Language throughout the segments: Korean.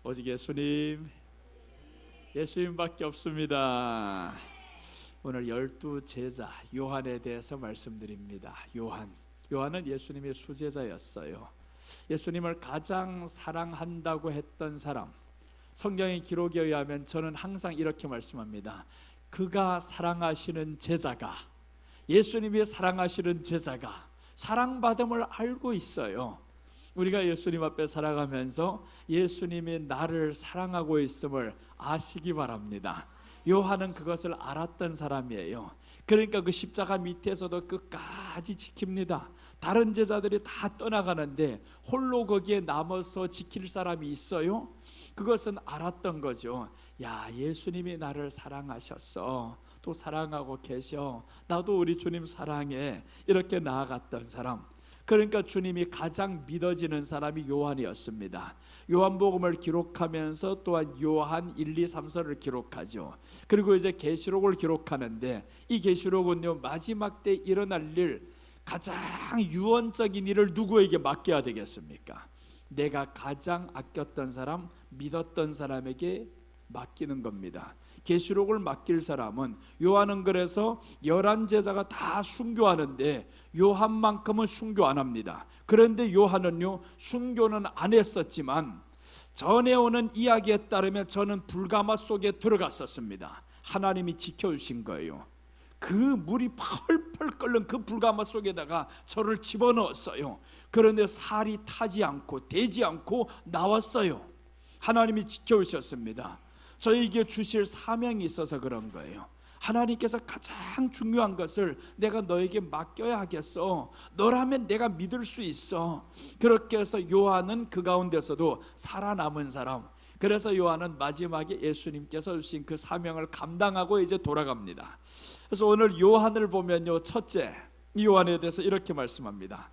오직 예수님밖에 없습니다. 오늘 12제자 요한에 대해서 말씀드립니다. 요한은 예수님의 수제자였어요. 예수님을 가장 사랑한다고 했던 사람, 성경의 기록에 의하면 저는 항상 이렇게 말씀합니다. 그가 사랑하시는 제자가, 예수님이 사랑하시는 제자가 사랑받음을 알고 있어요. 우리가 예수님 앞에 살아가면서 예수님이 나를 사랑하고 있음을 아시기 바랍니다. 요한은 그것을 알았던 사람이에요. 그러니까 그 십자가 밑에서도 끝까지 지킵니다. 다른 제자들이 다 떠나가는데 홀로 거기에 남아서 지킬 사람이 있어요? 그것은 알았던 거죠. 야, 예수님이 나를 사랑하셨어. 또 사랑하고 계셔. 나도 우리 주님 사랑해. 이렇게 나아갔던 사람. 그러니까 주님이 가장 믿어지는 사람이 요한이었습니다. 요한복음을 기록하면서 또한 요한 1, 2, 3서를 기록하죠. 그리고 이제 계시록을 기록하는데 이 계시록은요, 마지막 때 일어날 일, 가장 유언적인 일을 누구에게 맡겨야 되겠습니까? 내가 가장 아꼈던 사람, 믿었던 사람에게 맡기는 겁니다. 계시록을 맡길 사람은, 요한은 그래서 11제자가 다 순교하는데 요한만큼은 순교 안 합니다. 그런데 요한은요, 순교는 안 했었지만 전에 오는 이야기에 따르면 저는 불가마 속에 들어갔었습니다. 하나님이 지켜주신 거예요. 그 물이 펄펄 끓는 그 불가마 속에다가 저를 집어넣었어요. 그런데 살이 타지 않고 되지 않고 나왔어요. 하나님이 지켜주셨습니다. 저에게 주실 사명이 있어서 그런 거예요. 하나님께서 가장 중요한 것을 내가 너에게 맡겨야 하겠어. 너라면 내가 믿을 수 있어. 그렇게 해서 요한은 그 가운데서도 살아남은 사람. 그래서 요한은 마지막에 예수님께서 주신 그 사명을 감당하고 이제 돌아갑니다. 그래서 오늘 요한을 보면요, 첫째, 이 요한에 대해서 이렇게 말씀합니다.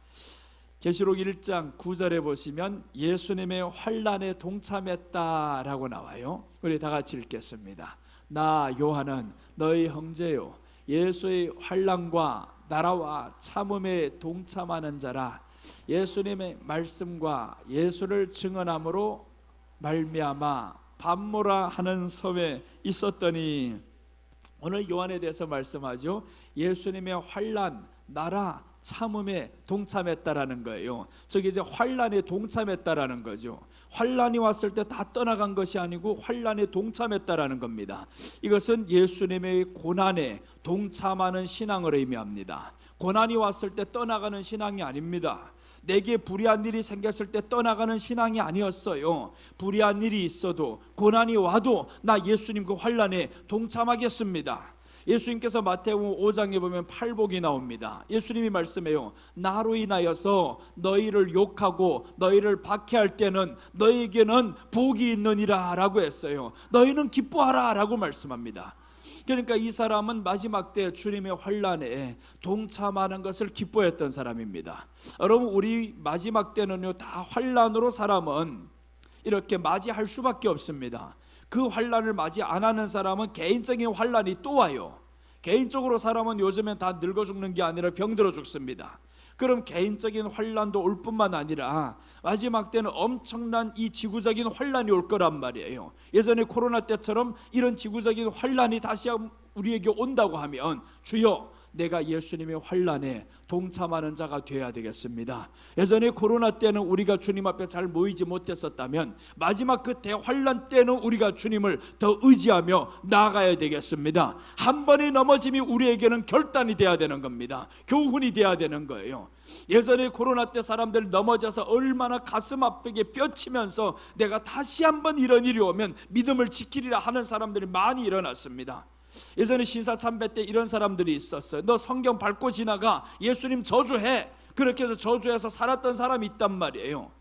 계시록 1장 9절에 보시면 예수님의 환난에 동참했다라고 나와요. 우리 다 같이 읽겠습니다. 나 요한은 너희 형제요, 예수의 환난과 나라와 참음에 동참하는 자라. 예수님의 말씀과 예수를 증언함으로 말미암아 밤모라 하는 섬에 있었더니, 오늘 요한에 대해서 말씀하죠. 예수님의 환난, 나라, 참음에 동참했다라는 거예요. 저기 이제 환난에 동참했다라는 거죠. 환난이 왔을 때 다 떠나간 것이 아니고 환난에 동참했다라는 겁니다. 이것은 예수님의 고난에 동참하는 신앙을 의미합니다. 고난이 왔을 때 떠나가는 신앙이 아닙니다. 내게 불의한 일이 생겼을 때 떠나가는 신앙이 아니었어요. 불의한 일이 있어도, 고난이 와도 나 예수님 그 환난에 동참하겠습니다. 예수님께서 마태복음 5장에 보면 팔복이 나옵니다. 예수님이 말씀해요. 나로 인하여서 너희를 욕하고 너희를 박해할 때는 너희에게는 복이 있느니라 라고 했어요. 너희는 기뻐하라 라고 말씀합니다. 그러니까 이 사람은 마지막 때 주님의 환난에 동참하는 것을 기뻐했던 사람입니다. 여러분, 우리 마지막 때는요, 다 환난으로 사람은 이렇게 맞이할 수밖에 없습니다. 그 환난을 맞이 안 하는 사람은 개인적인 환난이 또 와요. 개인적으로 사람은 요즘엔 다 늙어 죽는 게 아니라 병들어 죽습니다. 그럼 개인적인 환난도 올 뿐만 아니라 마지막 때는 엄청난 이 지구적인 환난이 올 거란 말이에요. 예전에 코로나 때처럼 이런 지구적인 환난이 다시 우리에게 온다고 하면, 주여 내가 예수님의 환난에 동참하는 자가 되어야 되겠습니다. 예전에 코로나 때는 우리가 주님 앞에 잘 모이지 못했었다면 마지막 그 대환난 때는 우리가 주님을 더 의지하며 나아가야 되겠습니다. 한 번의 넘어짐이 우리에게는 결단이 돼야 되는 겁니다. 교훈이 돼야 되는 거예요. 예전에 코로나 때 사람들 넘어져서 얼마나 가슴 아프게 뼈치면서 내가 다시 한번 이런 일이 오면 믿음을 지키리라 하는 사람들이 많이 일어났습니다. 예전에 신사참배 때 이런 사람들이 있었어요. 너 성경 밟고 지나가, 예수님 저주해. 그렇게 해서 저주해서 살았던 사람이 있단 말이에요.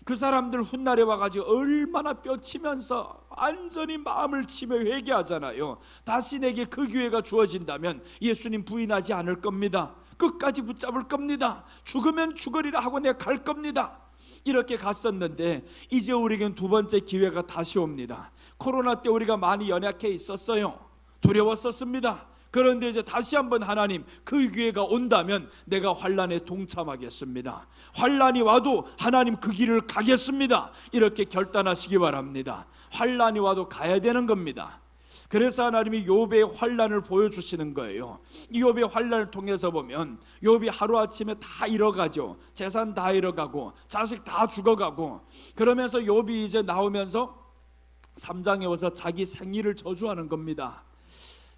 그 사람들 훗날에 와가지고 얼마나 뼈치면서 완전히 마음을 치며 회개하잖아요. 다시 내게 그 기회가 주어진다면 예수님 부인하지 않을 겁니다. 끝까지 붙잡을 겁니다. 죽으면 죽으리라 하고 내가 갈 겁니다. 이렇게 갔었는데 이제 우리에겐 두 번째 기회가 다시 옵니다. 코로나 때 우리가 많이 연약해 있었어요. 두려웠었습니다. 그런데 이제 다시 한번 하나님, 그 기회가 온다면 내가 환난에 동참하겠습니다. 환난이 와도 하나님 그 길을 가겠습니다. 이렇게 결단하시기 바랍니다. 환난이 와도 가야 되는 겁니다. 그래서 하나님이 욥의 환난을 보여주시는 거예요. 이 욥의 환난을 통해서 보면 욥이 하루아침에 다 잃어가죠. 재산 다 잃어가고 자식 다 죽어가고, 그러면서 욥이 이제 나오면서 3장에 와서 자기 생일을 저주하는 겁니다.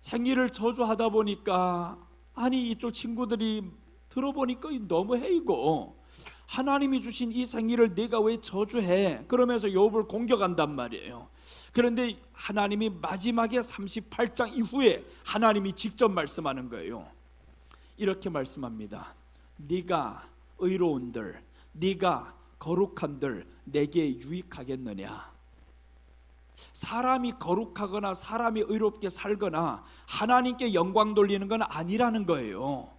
생일을 저주하다 보니까 아니 이쪽 친구들이 들어보니까 너무해, 이거 하나님이 주신 이 생일을 네가 왜 저주해? 그러면서 욥을 공격한단 말이에요. 그런데 하나님이 마지막에 38장 이후에 하나님이 직접 말씀하는 거예요. 이렇게 말씀합니다. 네가 의로운들, 네가 거룩한들 내게 유익하겠느냐? 사람이 거룩하거나 사람이 의롭게 살거나 하나님께 영광 돌리는 건 아니라는 거예요.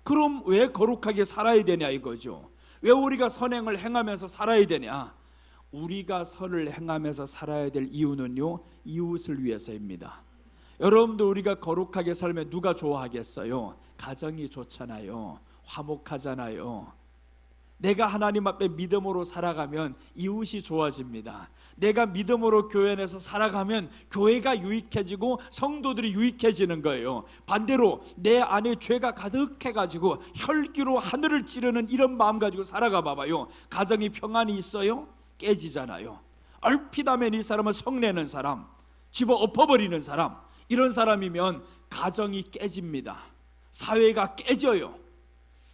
그럼 왜 거룩하게 살아야 되냐 이거죠. 왜 우리가 선행을 행하면서 살아야 되냐? 우리가 선을 행하면서 살아야 될 이유는요, 이웃을 위해서입니다. 여러분도 우리가 거룩하게 살면 누가 좋아하겠어요? 가정이 좋잖아요. 화목하잖아요. 내가 하나님 앞에 믿음으로 살아가면 이웃이 좋아집니다. 내가 믿음으로 교회 안에서 살아가면 교회가 유익해지고 성도들이 유익해지는 거예요. 반대로 내 안에 죄가 가득해가지고 혈기로 하늘을 찌르는 이런 마음 가지고 살아가 봐봐요. 가정이 평안이 있어요? 깨지잖아요. 얼핏 하면 이 사람은 성내는 사람, 집어 엎어버리는 사람, 이런 사람이면 가정이 깨집니다. 사회가 깨져요.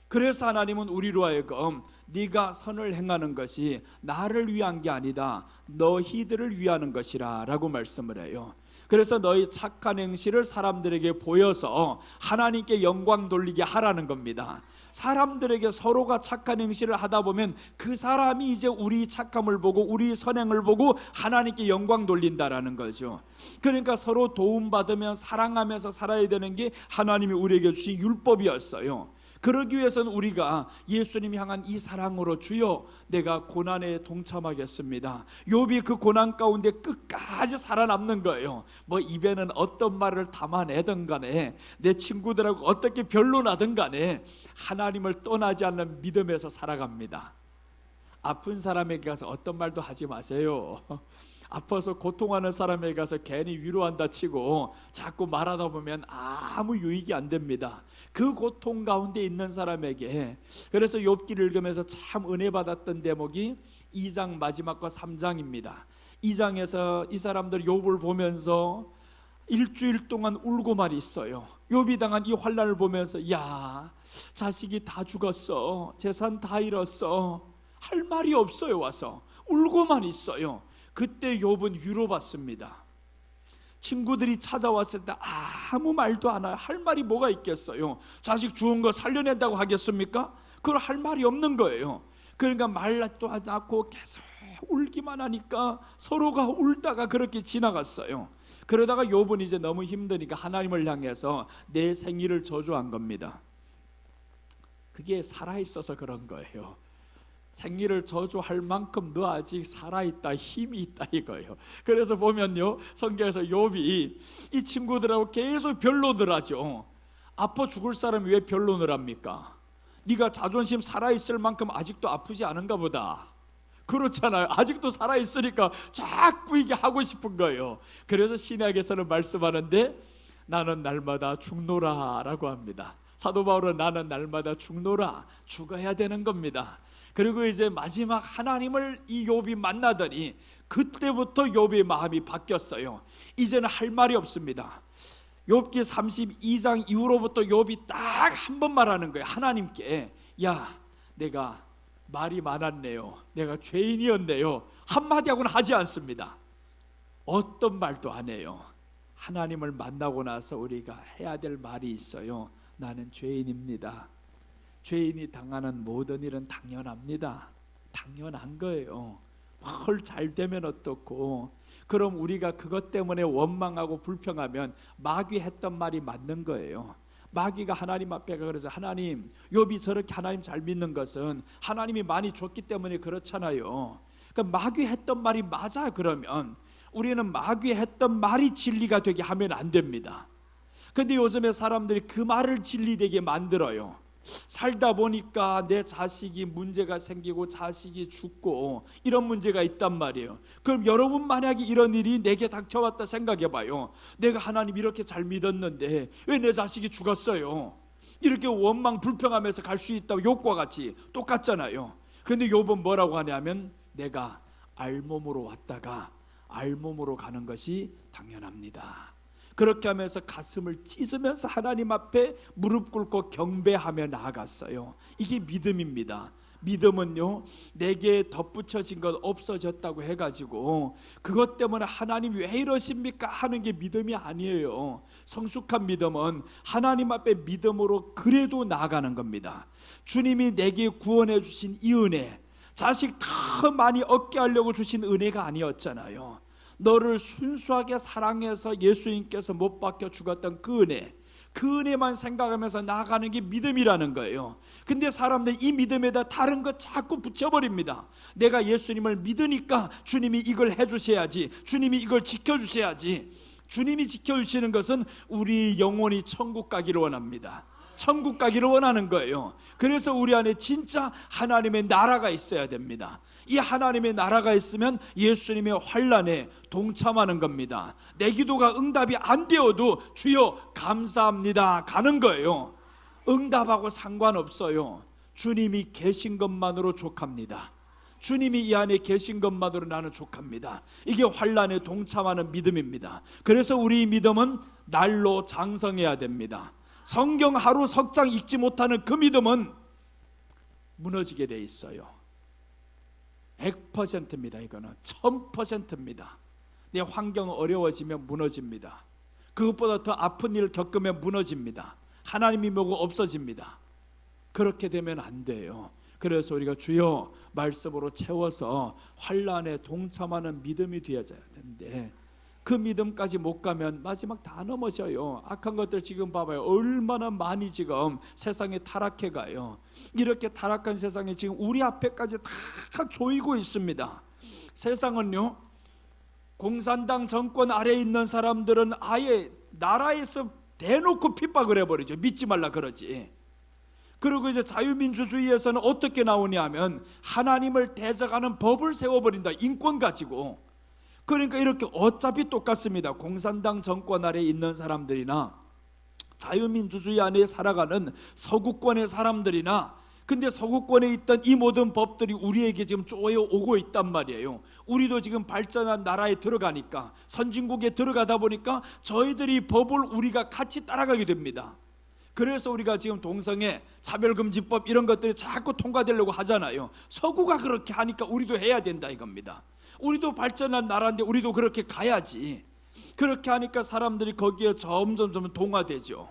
그래서 하나님은 우리로 하여금 네가 선을 행하는 것이 나를 위한 게 아니다, 너희들을 위하는 것이라 라고 말씀을 해요. 그래서 너희 착한 행실을 사람들에게 보여서 하나님께 영광 돌리게 하라는 겁니다. 사람들에게 서로가 착한 행실을 하다 보면 그 사람이 이제 우리 착함을 보고 우리 선행을 보고 하나님께 영광 돌린다라는 거죠. 그러니까 서로 도움받으며 사랑하면서 살아야 되는 게 하나님이 우리에게 주신 율법이었어요. 그러기 위해서는 우리가 예수님이 향한 이 사랑으로 주여 내가 고난에 동참하겠습니다. 욥이 그 고난 가운데 끝까지 살아남는 거예요. 뭐 입에는 어떤 말을 담아내든 간에 내 친구들하고 어떻게 변론하든 간에 하나님을 떠나지 않는 믿음에서 살아갑니다. 아픈 사람에게 가서 어떤 말도 하지 마세요. 아파서 고통하는 사람에게 가서 괜히 위로한다 치고 자꾸 말하다 보면 아무 유익이 안 됩니다. 그 고통 가운데 있는 사람에게. 그래서 욥기를 읽으면서 참 은혜 받았던 대목이 2장 마지막과 3장입니다. 2장에서 이 사람들 욥을 보면서 일주일 동안 울고만 있어요. 욥이 당한 이 환난을 보면서 야, 자식이 다 죽었어, 재산 다 잃었어, 할 말이 없어요. 와서 울고만 있어요. 그때 욥은 위로받습니다. 친구들이 찾아왔을 때 아무 말도 안 해요. 할 말이 뭐가 있겠어요? 자식 죽은 거 살려낸다고 하겠습니까? 그걸 할 말이 없는 거예요. 그러니까 말도 하지 않고 계속 울기만 하니까 서로가 울다가 그렇게 지나갔어요. 그러다가 욥은 이제 너무 힘드니까 하나님을 향해서 내 생일을 저주한 겁니다. 그게 살아있어서 그런 거예요. 생일을 저주할 만큼 너 아직 살아있다, 힘이 있다 이거예요. 그래서 보면요, 성경에서 욥이 이 친구들하고 계속 변론을 하죠. 아파 죽을 사람이 왜 변론을 합니까? 네가 자존심 살아있을 만큼 아직도 아프지 않은가 보다. 그렇잖아요. 아직도 살아있으니까 자꾸 이게 하고 싶은 거예요. 그래서 신약에서는 말씀하는데 나는 날마다 죽노라 라고 합니다. 사도 바울은 나는 날마다 죽노라, 죽어야 되는 겁니다. 그리고 이제 마지막 하나님을 이 욥이 만나더니 그때부터 욥의 마음이 바뀌었어요. 이제는 할 말이 없습니다. 욥기 32장 이후로부터 욥이 딱 한 번 말하는 거예요. 하나님께 야, 내가 말이 많았네요, 내가 죄인이었네요. 한마디하고는 하지 않습니다. 어떤 말도 안 해요. 하나님을 만나고 나서 우리가 해야 될 말이 있어요. 나는 죄인입니다. 죄인이 당하는 모든 일은 당연합니다. 당연한 거예요. 헐 잘 되면 어떻고. 그럼 우리가 그것 때문에 원망하고 불평하면 마귀 했던 말이 맞는 거예요. 마귀가 하나님 앞에 그래서 하나님, 욥이 저렇게 하나님 잘 믿는 것은 하나님이 많이 줬기 때문에 그렇잖아요. 그러니까 마귀 했던 말이 맞아. 그러면 우리는 마귀 했던 말이 진리가 되게 하면 안 됩니다. 근데 요즘에 사람들이 그 말을 진리되게 만들어요. 살다 보니까 내 자식이 문제가 생기고 자식이 죽고 이런 문제가 있단 말이에요. 그럼 여러분 만약에 이런 일이 내게 닥쳐왔다 생각해 봐요. 내가 하나님 이렇게 잘 믿었는데 왜 내 자식이 죽었어요? 이렇게 원망 불평하면서 갈 수 있다고 욕과 같이 똑같잖아요. 근데 욥은 뭐라고 하냐면 내가 알몸으로 왔다가 알몸으로 가는 것이 당연합니다. 그렇게 하면서 가슴을 찢으면서 하나님 앞에 무릎 꿇고 경배하며 나아갔어요. 이게 믿음입니다. 믿음은요, 내게 덧붙여진 것 없어졌다고 해가지고 그것 때문에 하나님 왜 이러십니까 하는 게 믿음이 아니에요. 성숙한 믿음은 하나님 앞에 믿음으로 그래도 나아가는 겁니다. 주님이 내게 구원해 주신 이 은혜, 자식 더 많이 얻게 하려고 주신 은혜가 아니었잖아요. 너를 순수하게 사랑해서 예수님께서 못 박혀 죽었던 그 은혜, 그 은혜만 생각하면서 나아가는 게 믿음이라는 거예요. 근데 사람들이 이 믿음에다 다른 거 자꾸 붙여버립니다. 내가 예수님을 믿으니까 주님이 이걸 해주셔야지, 주님이 이걸 지켜주셔야지. 주님이 지켜주시는 것은 우리 영혼이 천국 가기를 원합니다. 천국 가기를 원하는 거예요. 그래서 우리 안에 진짜 하나님의 나라가 있어야 됩니다. 이 하나님의 나라가 있으면 예수님의 환난에 동참하는 겁니다. 내 기도가 응답이 안 되어도 주여 감사합니다 가는 거예요. 응답하고 상관없어요. 주님이 계신 것만으로 족합니다. 주님이 이 안에 계신 것만으로 나는 족합니다. 이게 환난에 동참하는 믿음입니다. 그래서 우리 믿음은 날로 장성해야 됩니다. 성경 하루 석장 읽지 못하는 그 믿음은 무너지게 돼 있어요. 100%입니다. 이거는 1000%입니다. 내 환경 어려워지면 무너집니다. 그것보다 더 아픈 일을 겪으면 무너집니다. 하나님이 뭐고 없어집니다. 그렇게 되면 안 돼요. 그래서 우리가 주여 말씀으로 채워서 환난에 동참하는 믿음이 되어져야 되는데 그 믿음까지 못 가면 마지막 다 넘어져요. 악한 것들 지금 봐봐요. 얼마나 많이 지금 세상에 타락해 가요. 이렇게 타락한 세상에 지금 우리 앞에까지 다 조이고 있습니다. 세상은요, 공산당 정권 아래에 있는 사람들은 아예 나라에서 대놓고 핍박을 해버리죠. 믿지 말라 그러지. 그리고 이제 자유민주주의에서는 어떻게 나오냐 하면 하나님을 대적하는 법을 세워버린다. 인권 가지고. 그러니까 이렇게 어차피 똑같습니다. 공산당 정권 아래에 있는 사람들이나 자유민주주의 안에 살아가는 서구권의 사람들이나, 근데 서구권에 있던 이 모든 법들이 우리에게 지금 쪼여 오고 있단 말이에요. 우리도 지금 발전한 나라에 들어가니까, 선진국에 들어가다 보니까 저희들이 법을 우리가 같이 따라가게 됩니다. 그래서 우리가 지금 동성애, 차별금지법 이런 것들이 자꾸 통과되려고 하잖아요. 서구가 그렇게 하니까 우리도 해야 된다 이겁니다. 우리도 발전한 나라인데 우리도 그렇게 가야지. 그렇게 하니까 사람들이 거기에 점점 동화되죠.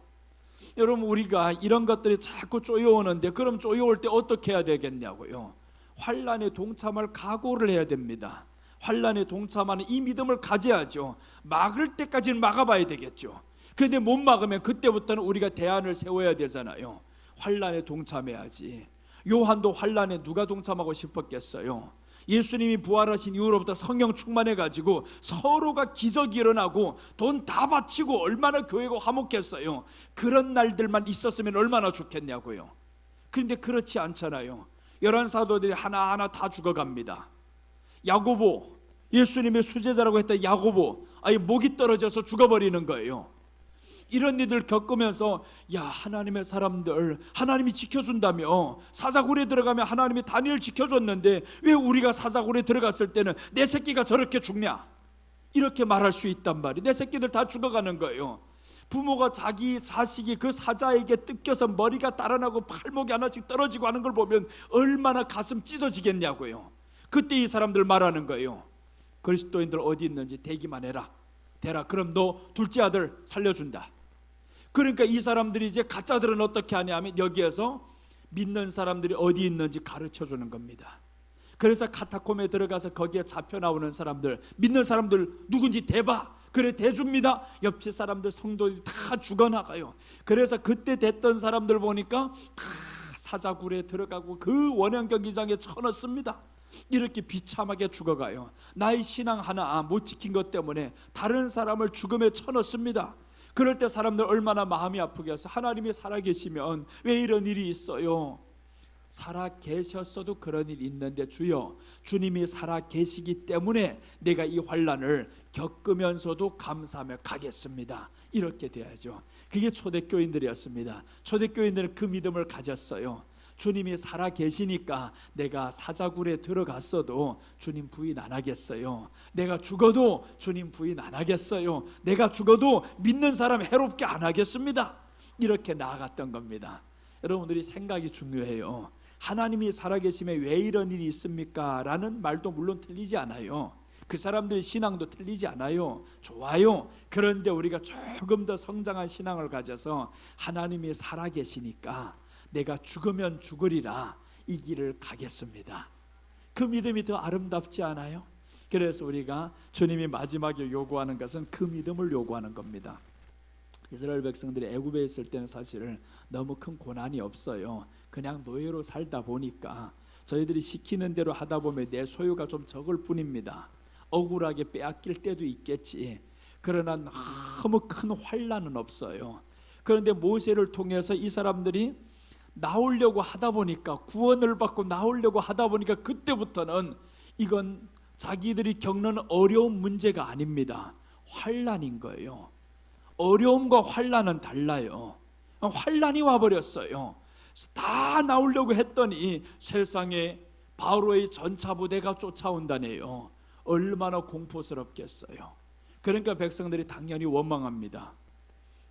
여러분, 우리가 이런 것들이 자꾸 쪼여오는데 그럼 쪼여올 때 어떻게 해야 되겠냐고요. 환난에 동참할 각오를 해야 됩니다. 환난에 동참하는 이 믿음을 가져야죠. 막을 때까지는 막아봐야 되겠죠. 근데 못 막으면 그때부터는 우리가 대안을 세워야 되잖아요. 환난에 동참해야지. 요한도 환난에 누가 동참하고 싶었겠어요? 예수님이 부활하신 이후로부터 성령 충만해가지고 서로가 기적이 일어나고 돈 다 바치고 얼마나 교회가 화목했어요. 그런 날들만 있었으면 얼마나 좋겠냐고요. 그런데 그렇지 않잖아요. 11사도들이 하나하나 다 죽어갑니다. 야고보, 예수님의 수제자라고 했던 야고보, 아예 목이 떨어져서 죽어버리는 거예요. 이런 일들 겪으면서 야, 하나님의 사람들 하나님이 지켜준다며, 사자굴에 들어가면 하나님이 다니엘을 지켜줬는데 왜 우리가 사자굴에 들어갔을 때는 내 새끼가 저렇게 죽냐, 이렇게 말할 수 있단 말이에요. 내 새끼들 다 죽어가는 거예요. 부모가 자기 자식이 그 사자에게 뜯겨서 머리가 달아나고 팔목이 하나씩 떨어지고 하는 걸 보면 얼마나 가슴 찢어지겠냐고요. 그때 이 사람들 말하는 거예요. 그리스도인들 어디 있는지 대기만 해라. 대라. 그럼 너 둘째 아들 살려준다. 그러니까 이 사람들이 이제 가짜들은 어떻게 하냐면 여기에서 믿는 사람들이 어디 있는지 가르쳐 주는 겁니다. 그래서 카타콤에 들어가서 거기에 잡혀 나오는 사람들, 믿는 사람들 누군지 대봐. 그래 대줍니다. 옆에 사람들 성도들이 다 죽어나가요. 그래서 그때 됐던 사람들 보니까 다 사자굴에 들어가고 그 원형 경기장에 쳐넣습니다. 이렇게 비참하게 죽어가요. 나의 신앙 하나 못 지킨 것 때문에 다른 사람을 죽음에 쳐넣습니다. 그럴 때 사람들 얼마나 마음이 아프겠어. 하나님이 살아계시면 왜 이런 일이 있어요? 살아계셨어도 그런 일이 있는데 주여, 주님이 살아계시기 때문에 내가 이 환난을 겪으면서도 감사하며 가겠습니다. 이렇게 돼야죠. 그게 초대교인들이었습니다. 초대교인들은 그 믿음을 가졌어요. 주님이 살아계시니까 내가 사자굴에 들어갔어도 주님 부인 안 하겠어요. 내가 죽어도 주님 부인 안 하겠어요. 내가 죽어도 믿는 사람 해롭게 안 하겠습니다. 이렇게 나아갔던 겁니다. 여러분들이 생각이 중요해요. 하나님이 살아계심에 왜 이런 일이 있습니까? 라는 말도 물론 틀리지 않아요. 그 사람들의 신앙도 틀리지 않아요. 좋아요. 그런데 우리가 조금 더 성장한 신앙을 가져서 하나님이 살아계시니까 내가 죽으면 죽으리라, 이 길을 가겠습니다. 그 믿음이 더 아름답지 않아요? 그래서 우리가 주님이 마지막에 요구하는 것은 그 믿음을 요구하는 겁니다. 이스라엘 백성들이 애굽에 있을 때는 사실 너무 큰 고난이 없어요. 그냥 노예로 살다 보니까 저희들이 시키는 대로 하다 보면 내 소유가 좀 적을 뿐입니다. 억울하게 빼앗길 때도 있겠지. 그러나 너무 큰 환난은 없어요. 그런데 모세를 통해서 이 사람들이 나오려고 하다 보니까, 구원을 받고 나오려고 하다 보니까 그때부터는 이건 자기들이 겪는 어려운 문제가 아닙니다. 환난인 거예요. 어려움과 환난은 달라요. 환난이 와버렸어요. 다 나오려고 했더니 세상에 바로의 전차부대가 쫓아온다네요. 얼마나 공포스럽겠어요. 그러니까 백성들이 당연히 원망합니다.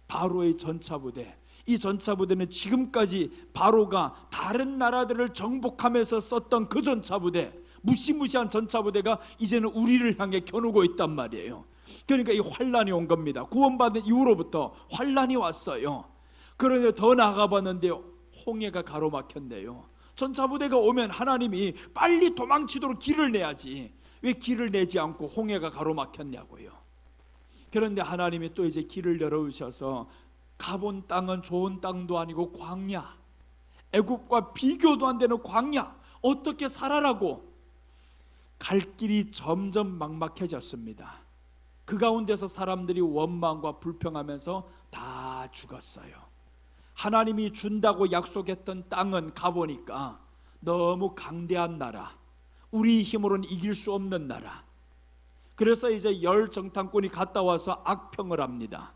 바로의 전차부대, 이 전차부대는 지금까지 바로가 다른 나라들을 정복하면서 썼던 그 전차부대, 무시무시한 전차부대가 이제는 우리를 향해 겨누고 있단 말이에요. 그러니까 이 환난이 온 겁니다. 구원받은 이후로부터 환난이 왔어요. 그런데 더 나가봤는데 홍해가 가로막혔네요. 전차부대가 오면 하나님이 빨리 도망치도록 길을 내야지, 왜 길을 내지 않고 홍해가 가로막혔냐고요. 그런데 하나님이 또 이제 길을 열어주셔서 가본 땅은 좋은 땅도 아니고 광야, 애굽과 비교도 안 되는 광야, 어떻게 살아라고. 갈 길이 점점 막막해졌습니다. 그 가운데서 사람들이 원망과 불평하면서 다 죽었어요. 하나님이 준다고 약속했던 땅은 가보니까 너무 강대한 나라, 우리 힘으로는 이길 수 없는 나라. 그래서 이제 열 정탐꾼이 갔다 와서 악평을 합니다.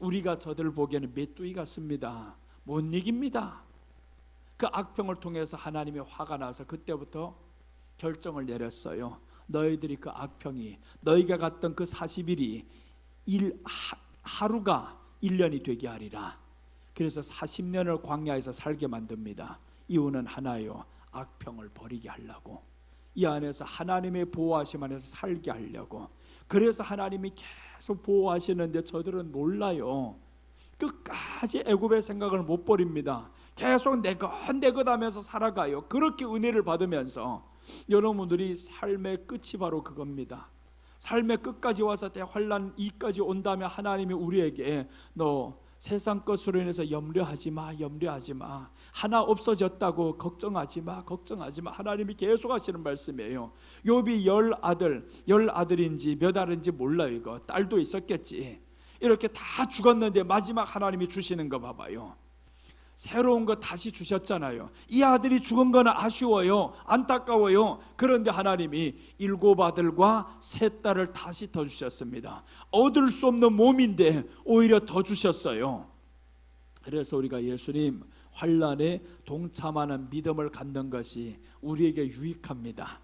우리가 저들 보기에는 메뚜기 같습니다. 못 이깁니다. 그 악평을 통해서 하나님이 화가 나서 그때부터 결정을 내렸어요. 너희들이 그 악평이, 너희가 갔던 그 40일이 하루가 1년이 되게 하리라. 그래서 40년을 광야에서 살게 만듭니다. 이유는 하나요, 악평을 버리게 하려고. 이 안에서 하나님의 보호하심 안에서 살게 하려고. 그래서 하나님이 계속 보호하시는데 저들은 몰라요. 끝까지 애굽의 생각을 못 버립니다. 계속 내것 하면서 살아가요. 그렇게 은혜를 받으면서. 여러분들이 삶의 끝이 바로 그겁니다. 삶의 끝까지 와서 대환난 이까지 온다면 하나님이 우리에게 너 세상 것으로 인해서 염려하지 마, 염려하지 마. 하나 없어졌다고 걱정하지 마, 걱정하지 마. 하나님이 계속 하시는 말씀이에요. 욥이 10아들인지 몇 알인지 몰라요. 이거 딸도 있었겠지. 이렇게 다 죽었는데 마지막 하나님이 주시는 거 봐봐요. 새로운 거 다시 주셨잖아요. 이 아들이 죽은 거는 아쉬워요, 안타까워요. 그런데 하나님이 7아들과 3딸을 다시 더 주셨습니다. 얻을 수 없는 몸인데 오히려 더 주셨어요. 그래서 우리가 예수님 환난에 동참하는 믿음을 갖는 것이 우리에게 유익합니다.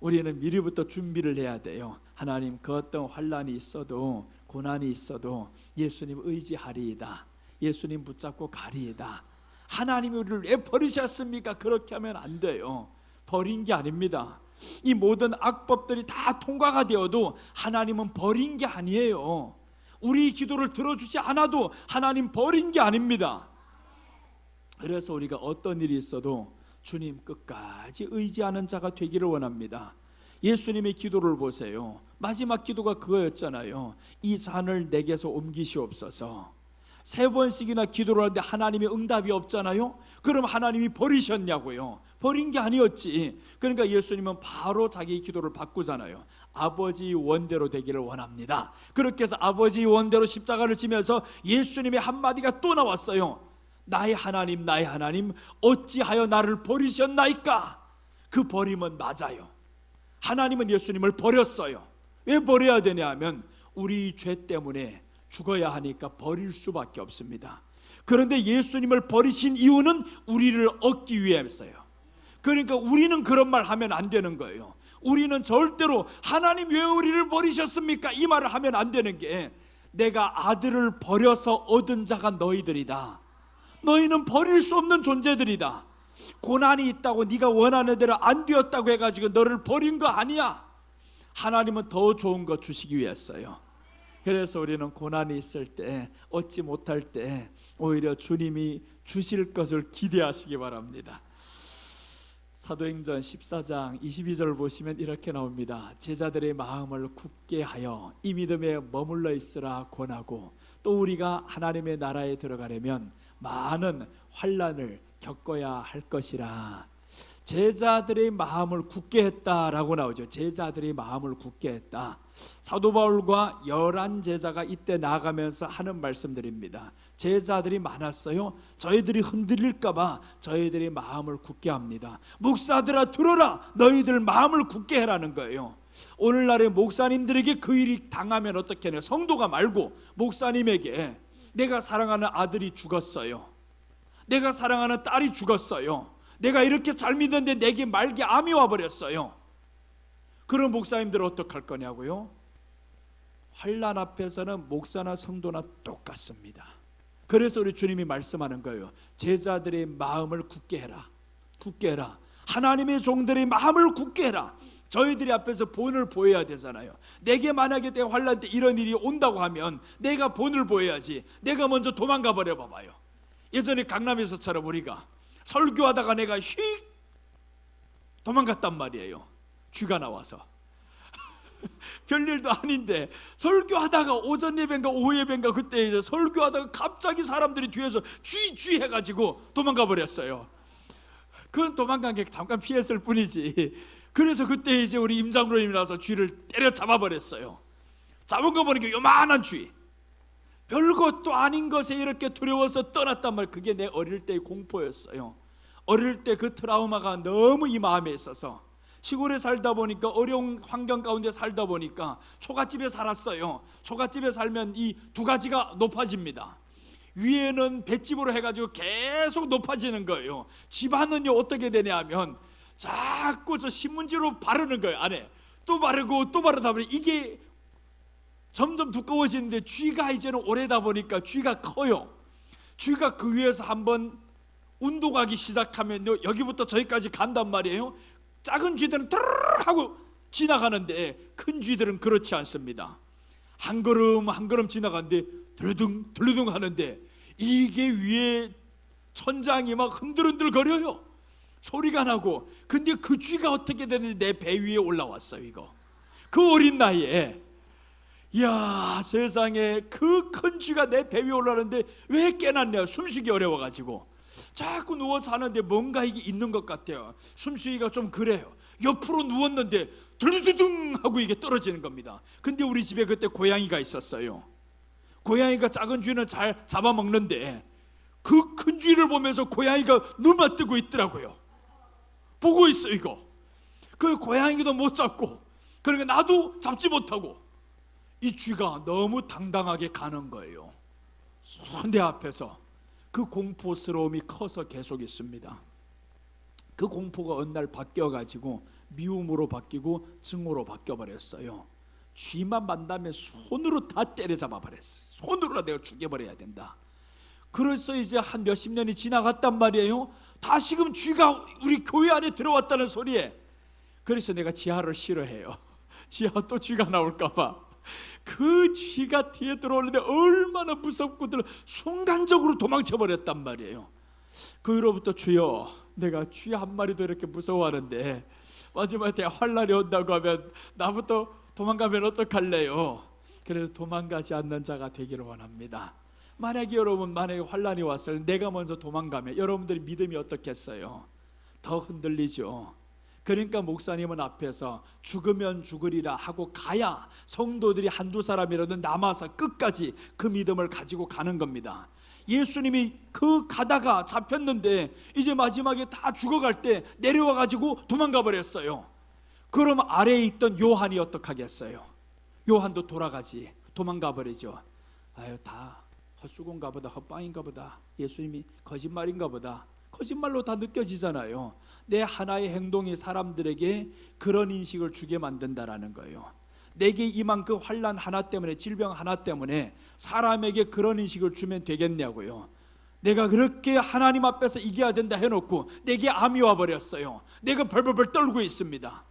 우리는 미리부터 준비를 해야 돼요. 하나님, 그 어떤 환난이 있어도 고난이 있어도 예수님 의지하리이다. 예수님 붙잡고 가리이다. 하나님이 우리를 왜 버리셨습니까? 그렇게 하면 안 돼요. 버린 게 아닙니다. 이 모든 악법들이 다 통과가 되어도 하나님은 버린 게 아니에요. 우리 기도를 들어주지 않아도 하나님 버린 게 아닙니다. 그래서 우리가 어떤 일이 있어도 주님 끝까지 의지하는 자가 되기를 원합니다. 예수님의 기도를 보세요. 마지막 기도가 그거였잖아요. 이 잔을 내게서 옮기시옵소서. 3번씩이나 기도를 하는데 하나님의 응답이 없잖아요. 그럼 하나님이 버리셨냐고요? 버린 게 아니었지. 그러니까 예수님은 바로 자기 기도를 바꾸잖아요. 아버지 원대로 되기를 원합니다. 그렇게 해서 아버지 원대로 십자가를 지면서 예수님의 한마디가 또 나왔어요. 나의 하나님, 나의 하나님, 어찌하여 나를 버리셨나이까? 그 버림은 맞아요. 하나님은 예수님을 버렸어요. 왜 버려야 되냐 하면 우리 죄 때문에 죽어야 하니까 버릴 수밖에 없습니다. 그런데 예수님을 버리신 이유는 우리를 얻기 위해서요. 그러니까 우리는 그런 말 하면 안 되는 거예요. 우리는 절대로 하나님 왜 우리를 버리셨습니까? 이 말을 하면 안 되는 게, 내가 아들을 버려서 얻은 자가 너희들이다. 너희는 버릴 수 없는 존재들이다. 고난이 있다고 네가 원하는 대로 안 되었다고 해가지고 너를 버린 거 아니야. 하나님은 더 좋은 거 주시기 위해서요. 그래서 우리는 고난이 있을 때, 얻지 못할 때 오히려 주님이 주실 것을 기대하시기 바랍니다. 사도행전 14장 22절 보시면 이렇게 나옵니다. 제자들의 마음을 굳게 하여 이 믿음에 머물러 있으라 권하고, 또 우리가 하나님의 나라에 들어가려면 많은 환난을 겪어야 할 것이라. 제자들의 마음을 굳게 했다라고 나오죠. 제자들의 마음을 굳게 했다. 사도 바울과 11 제자가 이때 나가면서 하는 말씀들입니다. 제자들이 많았어요. 저희들이 흔들릴까 봐 저희들이 마음을 굳게 합니다. 목사들아 들어라, 너희들 마음을 굳게 해라는 거예요. 오늘날의 목사님들에게 그 일이 당하면 어떻게 해요? 성도가 말고 목사님에게 내가 사랑하는 아들이 죽었어요, 내가 사랑하는 딸이 죽었어요, 내가 이렇게 잘 믿었는데 내게 말기 암이 와버렸어요. 그런 목사님들은 어떡할 거냐고요? 환난 앞에서는 목사나 성도나 똑같습니다. 그래서 우리 주님이 말씀하는 거예요. 제자들의 마음을 굳게 해라. 굳게 해라. 하나님의 종들의 마음을 굳게 해라. 저희들이 앞에서 본을 보여야 되잖아요. 내게 만약에 내가 환난 때 이런 일이 온다고 하면 내가 본을 보여야지. 내가 먼저 도망가 버려 봐봐요. 예전에 강남에서처럼 우리가 설교하다가 내가 휙 도망갔단 말이에요. 쥐가 나와서. 별일도 아닌데 설교하다가 오전 예배인가 오후 예배인가 그때 이제 설교하다가 갑자기 사람들이 뒤에서 쥐 해가지고 도망가 버렸어요. 그건 도망간 게 잠깐 피했을 뿐이지. 그래서 그때 이제 우리 임장로님이 나서 쥐를 때려 잡아버렸어요. 잡은 거 보니까 요만한 쥐. 별것도 아닌 것에 이렇게 두려워서 떠났단 말이에요. 그게 내 어릴 때의 공포였어요. 어릴 때 그 트라우마가 너무 이 마음에 있어서, 시골에 살다 보니까 어려운 환경 가운데 살다 보니까 초가집에 살았어요. 초가집에 살면 이 두 가지가 높아집니다. 위에는 볏집으로 해가지고 계속 높아지는 거예요. 집안은요 어떻게 되냐 하면 자꾸 저 신문지로 바르는 거예요. 안에 또 바르고 또 바르다 보니 이게 점점 두꺼워지는데, 쥐가 이제는 오래다 보니까 쥐가 커요. 쥐가 그 위에서 한번 운동하기 시작하면 여기부터 저기까지 간단 말이에요. 작은 쥐들은 드르르 하고 지나가는데 큰 쥐들은 그렇지 않습니다. 한 걸음 한 걸음 지나가는데 들르둥 들르둥 하는데, 이게 위에 천장이 막 흔들흔들 거려요. 소리가 나고. 근데 그 쥐가 어떻게 되는지 내 배 위에 올라왔어요. 이거 그 어린 나이에. 이야, 세상에 그 큰 쥐가 내 배 위에 올라오는데 왜 깨났냐? 숨쉬기 어려워가지고 자꾸 누워 자는데 뭔가 이게 있는 것 같아요. 숨쉬기가 좀 그래요. 옆으로 누웠는데 들두둥 하고 이게 떨어지는 겁니다. 근데 우리 집에 그때 고양이가 있었어요. 고양이가 작은 쥐는 잘 잡아먹는데 그 큰 쥐를 보면서 고양이가 눈만 뜨고 있더라고요. 보고 있어 이거. 그 고양이도 못 잡고, 그러니까 나도 잡지 못하고, 이 쥐가 너무 당당하게 가는 거예요. 내 앞에서. 그 공포스러움이 커서 계속 있습니다. 그 공포가 어느 날 바뀌어가지고 미움으로 바뀌고 증오로 바뀌어버렸어요. 쥐만 만나면 손으로 다 때려잡아 버렸어요. 손으로 내가 죽여버려야 된다. 그래서 이제 한 몇십 년이 지나갔단 말이에요. 다시금 쥐가 우리 교회 안에 들어왔다는 소리에, 그래서 내가 지하를 싫어해요. 지하 또 쥐가 나올까봐. 그 쥐가 뒤에 들어오는데 얼마나 무섭고들 순간적으로 도망쳐버렸단 말이에요. 그 후로부터 주여, 내가 쥐 한 마리도 이렇게 무서워하는데 마지막에 환난이 온다고 하면 나부터 도망가면 어떡할래요? 그래서 도망가지 않는 자가 되기를 원합니다. 만약에 환란이 왔을 때 내가 먼저 도망가면 여러분들의 믿음이 어떻겠어요? 더 흔들리죠. 그러니까 목사님은 앞에서 죽으면 죽으리라 하고 가야 성도들이 한두 사람이라도 남아서 끝까지 그 믿음을 가지고 가는 겁니다. 예수님이 그 가다가 잡혔는데 이제 마지막에 다 죽어갈 때 내려와 가지고 도망가 버렸어요. 그럼 아래에 있던 요한이 어떡하겠어요? 요한도 돌아가지, 도망가 버리죠. 아유, 다 헛수고인가 보다, 헛방인가 보다, 예수님이 거짓말인가 보다, 거짓말로 다 느껴지잖아요. 내 하나의 행동이 사람들에게 그런 인식을 주게 만든다라는 거예요. 내게 임한 그 환난 하나 때문에, 질병 하나 때문에 사람에게 그런 인식을 주면 되겠냐고요. 내가 그렇게 하나님 앞에서 이겨야 된다 해놓고 내게 암이 와버렸어요. 내가 벌벌벌 떨고 있습니다.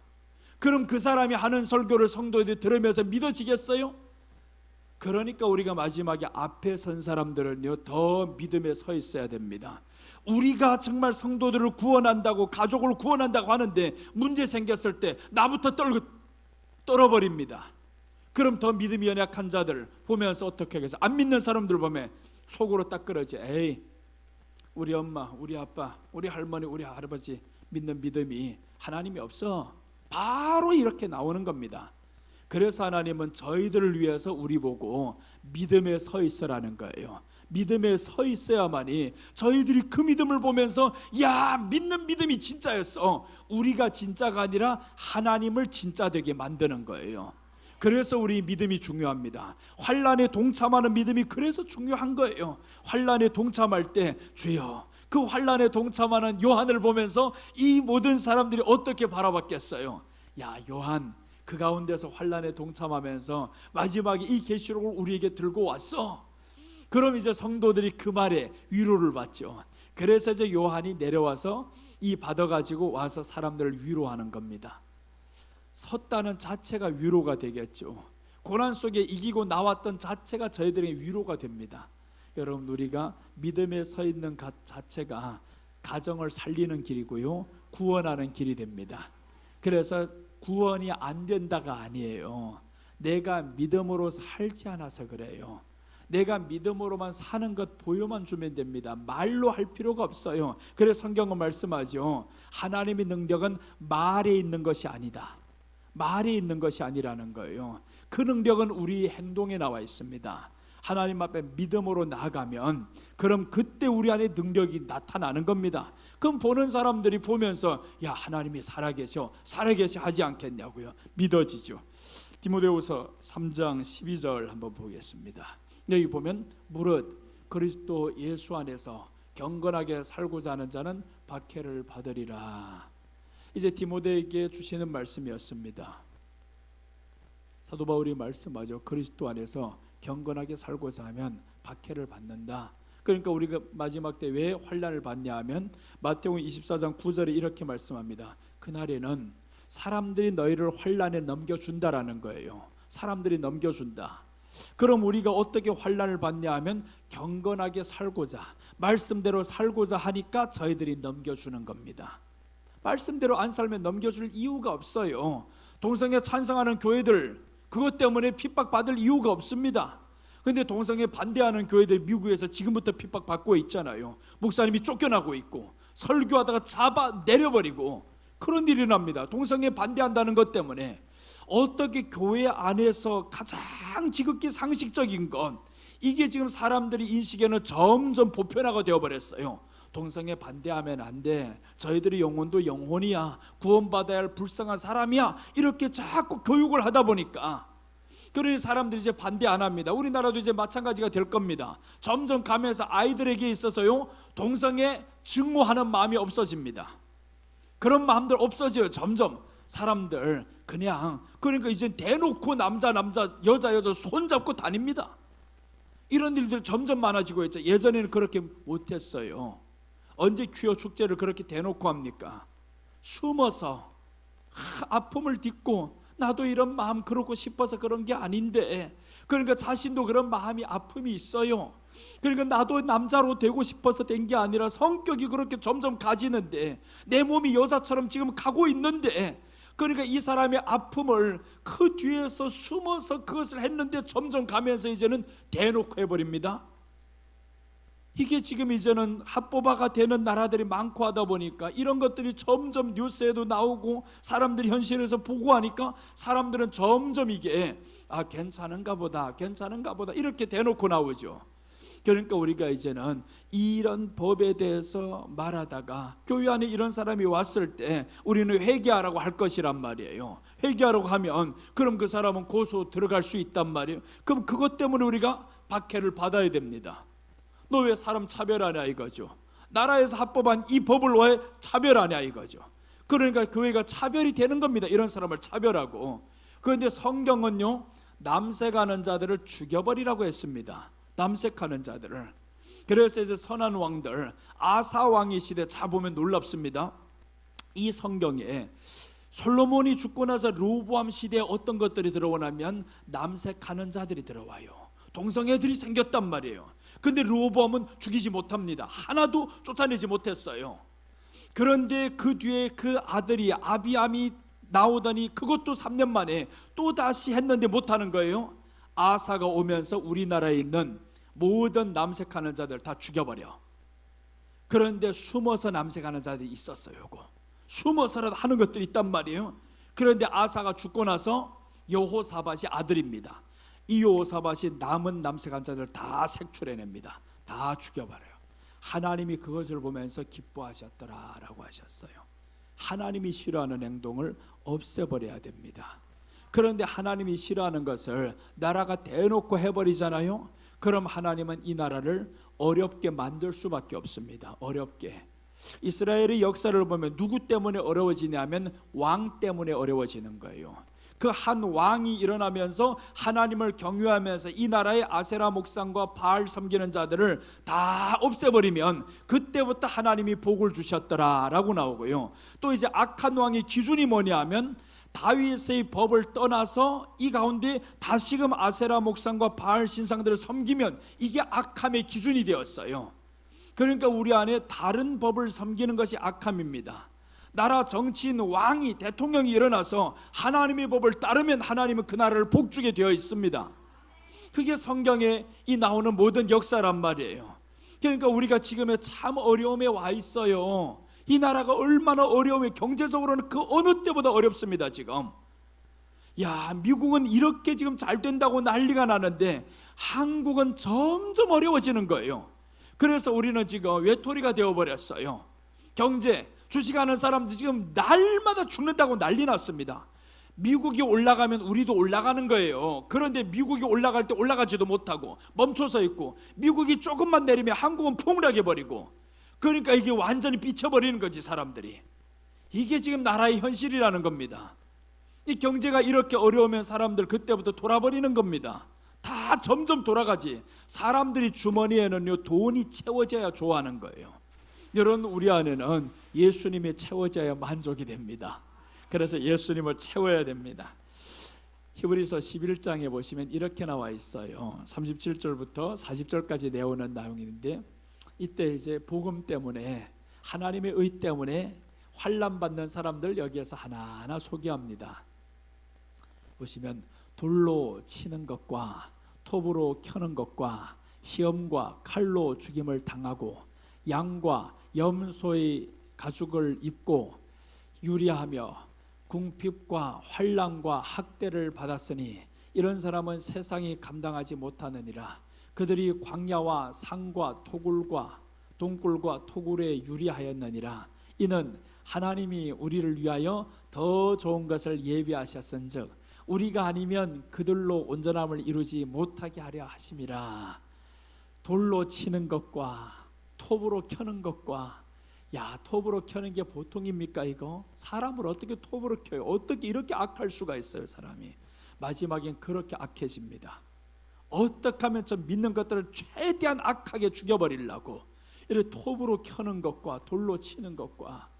그럼 그 사람이 하는 설교를 성도들이 들으면서 믿어지겠어요? 그러니까 우리가 마지막에 앞에 선 사람들은요, 더 믿음에 서 있어야 됩니다. 우리가 정말 성도들을 구원한다고, 가족을 구원한다고 하는데 문제 생겼을 때 나부터 떨어버립니다. 그럼 더 믿음이 연약한 자들 보면서 어떻게 하겠어요? 안 믿는 사람들 보면 속으로 딱 그러지. 에이, 우리 엄마, 우리 아빠, 우리 할머니, 우리 할아버지 믿는 믿음이 하나님이 없어. 바로 이렇게 나오는 겁니다. 그래서 하나님은 저희들을 위해서 우리 보고 믿음에 서 있으라는 거예요. 믿음에 서 있어야만이 저희들이 그 믿음을 보면서 야, 믿는 믿음이 진짜였어. 우리가 진짜가 아니라 하나님을 진짜 되게 만드는 거예요. 그래서 우리 믿음이 중요합니다. 환난에 동참하는 믿음이 그래서 중요한 거예요. 환난에 동참할 때 주여, 그 환난에 동참하는 요한을 보면서 이 모든 사람들이 어떻게 바라봤겠어요? 야, 요한 그 가운데서 환난에 동참하면서 마지막에 이 계시록을 우리에게 들고 왔어. 그럼 이제 성도들이 그 말에 위로를 받죠. 그래서 이제 요한이 내려와서 이 받아가지고 와서 사람들을 위로하는 겁니다. 섰다는 자체가 위로가 되겠죠. 고난 속에 이기고 나왔던 자체가 저희들에게 위로가 됩니다. 여러분, 우리가 믿음에 서 있는 것 자체가 가정을 살리는 길이고요, 구원하는 길이 됩니다. 그래서 구원이 안 된다가 아니에요. 내가 믿음으로 살지 않아서 그래요. 내가 믿음으로만 사는 것 보여만 주면 됩니다. 말로 할 필요가 없어요. 그래서 성경은 말씀하죠. 하나님의 능력은 말에 있는 것이 아니다. 말에 있는 것이 아니라는 거예요. 그 능력은 우리 행동에 나와 있습니다. 하나님 앞에 믿음으로 나아가면 그럼 그때 우리 안에 능력이 나타나는 겁니다. 그럼 보는 사람들이 보면서 야, 하나님이 살아계셔 하지 않겠냐고요. 믿어지죠. 디모데후서 3장 12절 한번 보겠습니다. 여기 보면 무릇 그리스도 예수 안에서 경건하게 살고자 하는 자는 박해를 받으리라. 이제 디모데에게 주시는 말씀이었습니다. 사도 바울이 말씀하죠. 그리스도 안에서 경건하게 살고자 하면 박해를 받는다. 그러니까 우리가 마지막 때 왜 환난을 받냐 하면 마태복음 24장 9절에 이렇게 말씀합니다. 그날에는 사람들이 너희를 환난에 넘겨준다라는 거예요. 사람들이 넘겨준다. 그럼 우리가 어떻게 환난을 받냐 하면 경건하게 살고자, 말씀대로 살고자 하니까 저희들이 넘겨주는 겁니다. 말씀대로 안 살면 넘겨줄 이유가 없어요. 동성애 찬성하는 교회들 그것 때문에 핍박받을 이유가 없습니다. 그런데 동성애 반대하는 교회들 미국에서 지금부터 핍박받고 있잖아요. 목사님이 쫓겨나고 있고 설교하다가 잡아 내려버리고 그런 일이 납니다. 동성애 반대한다는 것 때문에. 어떻게 교회 안에서 가장 지극히 상식적인 건 이게 지금 사람들이 인식에는 점점 보편화가 되어버렸어요. 동성애 반대하면 안 돼. 저희들의 영혼도 영혼이야. 구원받아야 할 불쌍한 사람이야. 이렇게 자꾸 교육을 하다 보니까 그러니 사람들이 이제 반대 안 합니다. 우리나라도 이제 마찬가지가 될 겁니다. 점점 가면서 아이들에게 있어서요, 동성애 증오하는 마음이 없어집니다. 그런 마음들 없어져요. 점점 사람들 그냥 그러니까 이제 대놓고 남자 여자 손잡고 다닙니다. 이런 일들 점점 많아지고 있죠. 예전에는 그렇게 못했어요. 언제 퀴어 축제를 그렇게 대놓고 합니까? 숨어서 아픔을 딛고 나도 이런 마음 그러고 싶어서 그런 게 아닌데, 그러니까 자신도 그런 마음이 아픔이 있어요. 그러니까 나도 남자로 되고 싶어서 된 게 아니라 성격이 그렇게 점점 가지는데 내 몸이 여자처럼 지금 가고 있는데, 그러니까 이 사람의 아픔을 그 뒤에서 숨어서 그것을 했는데 점점 가면서 이제는 대놓고 해버립니다. 이게 지금 이제는 합법화가 되는 나라들이 많고 하다 보니까 이런 것들이 점점 뉴스에도 나오고 사람들이 현실에서 보고 하니까 사람들은 점점 이게 괜찮은가 보다 이렇게 대놓고 나오죠. 그러니까 우리가 이제는 이런 법에 대해서 말하다가 교회 안에 이런 사람이 왔을 때 우리는 회개하라고 할 것이란 말이에요. 회개하라고 하면 그럼 그 사람은 고소 들어갈 수 있단 말이에요. 그럼 그것 때문에 우리가 박해를 받아야 됩니다. 너 왜 사람 차별하냐 이거죠. 나라에서 합법한 이 법을 왜 차별하냐 이거죠. 그러니까 교회가 차별이 되는 겁니다. 이런 사람을 차별하고. 그런데 성경은요, 남색하는 자들을 죽여버리라고 했습니다. 남색하는 자들을. 그래서 이제 선한 왕들, 아사 왕의 시대 자 보면 놀랍습니다. 이 성경에 솔로몬이 죽고 나서 르호보암 시대에 어떤 것들이 들어오냐면 남색하는 자들이 들어와요. 동성애들이 생겼단 말이에요. 근데 르호보암은 죽이지 못합니다. 하나도 쫓아내지 못했어요. 그런데 그 뒤에 그 아들이 아비암이 나오더니 그것도 3년 만에 또 다시 했는데 못하는 거예요. 아사가 오면서 우리나라에 있는 모든 남색하는 자들 다 죽여버려. 그런데 숨어서 남색하는 자들이 있었어요. 숨어서라도 하는 것들이 있단 말이에요. 그런데 아사가 죽고 나서 여호사밧이 아들입니다. 이 여호사밧이 남은 남색한 자들 다 색출해냅니다. 다 죽여버려요. 하나님이 그것을 보면서 기뻐하셨더라라고 하셨어요. 하나님이 싫어하는 행동을 없애버려야 됩니다. 그런데 하나님이 싫어하는 것을 나라가 대놓고 해버리잖아요. 그럼 하나님은 이 나라를 어렵게 만들 수밖에 없습니다. 어렵게. 이스라엘의 역사를 보면 누구 때문에 어려워지냐면 왕 때문에 어려워지는 거예요. 그 한 왕이 일어나면서 하나님을 경유하면서 이 나라의 아세라 목상과 바알 섬기는 자들을 다 없애버리면 그때부터 하나님이 복을 주셨더라라고 나오고요. 또 이제 악한 왕의 기준이 뭐냐 하면 다윗의 법을 떠나서 이 가운데 다시금 아세라 목상과 바알 신상들을 섬기면 이게 악함의 기준이 되었어요. 그러니까 우리 안에 다른 법을 섬기는 것이 악함입니다. 나라 정치인 왕이 대통령이 일어나서 하나님의 법을 따르면 하나님은 그 나라를 복주게 되어 있습니다. 그게 성경에 이 나오는 모든 역사란 말이에요. 그러니까 우리가 지금의 참 어려움에 와 있어요. 이 나라가 얼마나 어려움에 경제적으로는 그 어느 때보다 어렵습니다. 지금 미국은 이렇게 지금 잘 된다고 난리가 나는데 한국은 점점 어려워지는 거예요. 그래서 우리는 지금 외톨이가 되어버렸어요. 경제 주식하는 사람들 지금 날마다 죽는다고 난리 났습니다. 미국이 올라가면 우리도 올라가는 거예요. 그런데 미국이 올라갈 때 올라가지도 못하고 멈춰서 있고, 미국이 조금만 내리면 한국은 폭락해 버리고, 그러니까 이게 완전히 삐쳐버리는 거지 사람들이. 이게 지금 나라의 현실이라는 겁니다. 이 경제가 이렇게 어려우면 사람들 그때부터 돌아버리는 겁니다. 다 점점 돌아가지. 사람들이 주머니에는요 돈이 채워져야 좋아하는 거예요. 여러분, 우리 안에는 예수님이 채워져야 만족이 됩니다. 그래서 예수님을 채워야 됩니다. 히브리서 11장에 보시면 이렇게 나와 있어요. 37절부터 40절까지 내오는 내용인데, 이때 이제 복음 때문에, 하나님의 의 때문에 환난 받는 사람들 여기에서 하나하나 소개합니다. 보시면 돌로 치는 것과 톱으로 켜는 것과 시험과 칼로 죽임을 당하고 양과 염소의 가죽을 입고 유리하며 궁핍과 환난과 학대를 받았으니 이런 사람은 세상이 감당하지 못하느니라. 그들이 광야와 산과 토굴과 동굴과 토굴에 유리하였느니라. 이는 하나님이 우리를 위하여 더 좋은 것을 예비하셨은즉 우리가 아니면 그들로 온전함을 이루지 못하게 하려 하심이라. 돌로 치는 것과 톱으로 켜는 것과, 톱으로 켜는 게 보통입니까? 이거 사람을 어떻게 톱으로 켜요? 어떻게 이렇게 악할 수가 있어요? 사람이 마지막엔 그렇게 악해집니다. 어떻게 하면 저 믿는 것들을 최대한 악하게 죽여버리려고 이렇게 톱으로 켜는 것과 돌로 치는 것과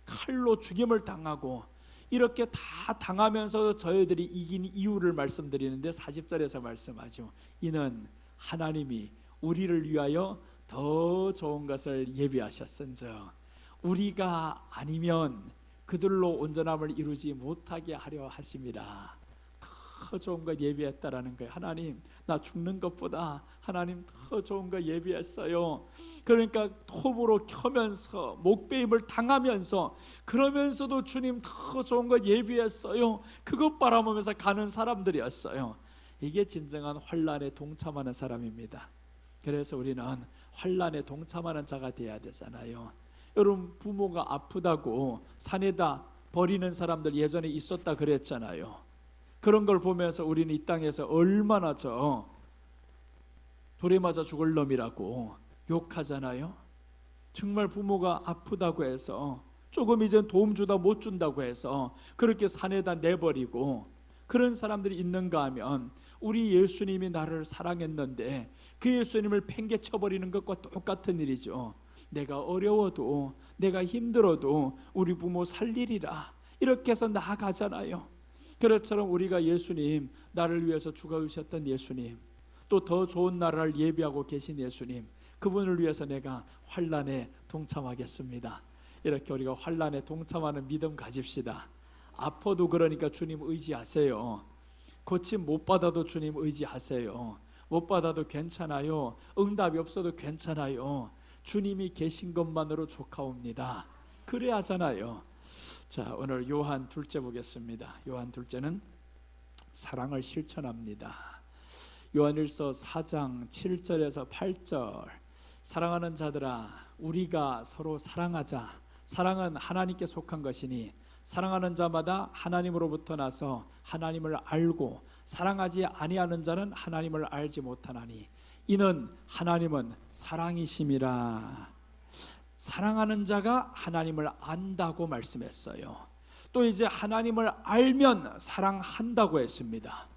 칼로 죽임을 당하고 이렇게 다 당하면서 저희들이 이긴 이유를 말씀드리는데 40절에서 말씀하죠. 이는 하나님이 우리를 위하여 더 좋은 것을 예비하셨은즉 우리가 아니면 그들로 온전함을 이루지 못하게 하려 하심이라. 더 좋은 거 예비했다라는 거예요. 하나님, 나 죽는 것보다 하나님 더 좋은 거 예비했어요. 그러니까 톱으로 켜면서 목베임을 당하면서 그러면서도 주님 더 좋은 거 예비했어요. 그것 바라보면서 가는 사람들이었어요. 이게 진정한 환난에 동참하는 사람입니다. 그래서 우리는 환난에 동참하는 자가 돼야 되잖아요. 여러분, 부모가 아프다고 산에다 버리는 사람들 예전에 있었다 그랬잖아요. 그런 걸 보면서 우리는 이 땅에서 얼마나 돌에 맞아 죽을 놈이라고 욕하잖아요. 정말 부모가 아프다고 해서 조금 이제 도움 주다 못 준다고 해서 그렇게 산에다 내버리고 그런 사람들이 있는가 하면 우리 예수님이 나를 사랑했는데 그 예수님을 팽개쳐버리는 것과 똑같은 일이죠. 내가 어려워도 내가 힘들어도 우리 부모 살리리라 이렇게 해서 나아가잖아요. 그것처럼 우리가 예수님, 나를 위해서 죽어주셨던 예수님, 또 더 좋은 나라를 예비하고 계신 예수님, 그분을 위해서 내가 환난에 동참하겠습니다. 이렇게 우리가 환난에 동참하는 믿음 가집시다. 아파도 그러니까 주님 의지하세요. 고침 못 받아도 주님 의지하세요. 못 받아도 괜찮아요. 응답이 없어도 괜찮아요. 주님이 계신 것만으로 족하옵니다. 그래야 하잖아요. 자, 오늘 요한 둘째 보겠습니다. 요한 둘째는 사랑을 실천합니다. 요한일서 4장 7절에서 8절, 사랑하는 자들아 우리가 서로 사랑하자. 사랑은 하나님께 속한 것이니 사랑하는 자마다 하나님으로부터 나서 하나님을 알고 사랑하지 아니하는 자는 하나님을 알지 못하나니 이는 하나님은 사랑이심이라. 사랑하는 자가 하나님을 안다고 말씀했어요. 또 이제 하나님을 알면 사랑한다고 했습니다.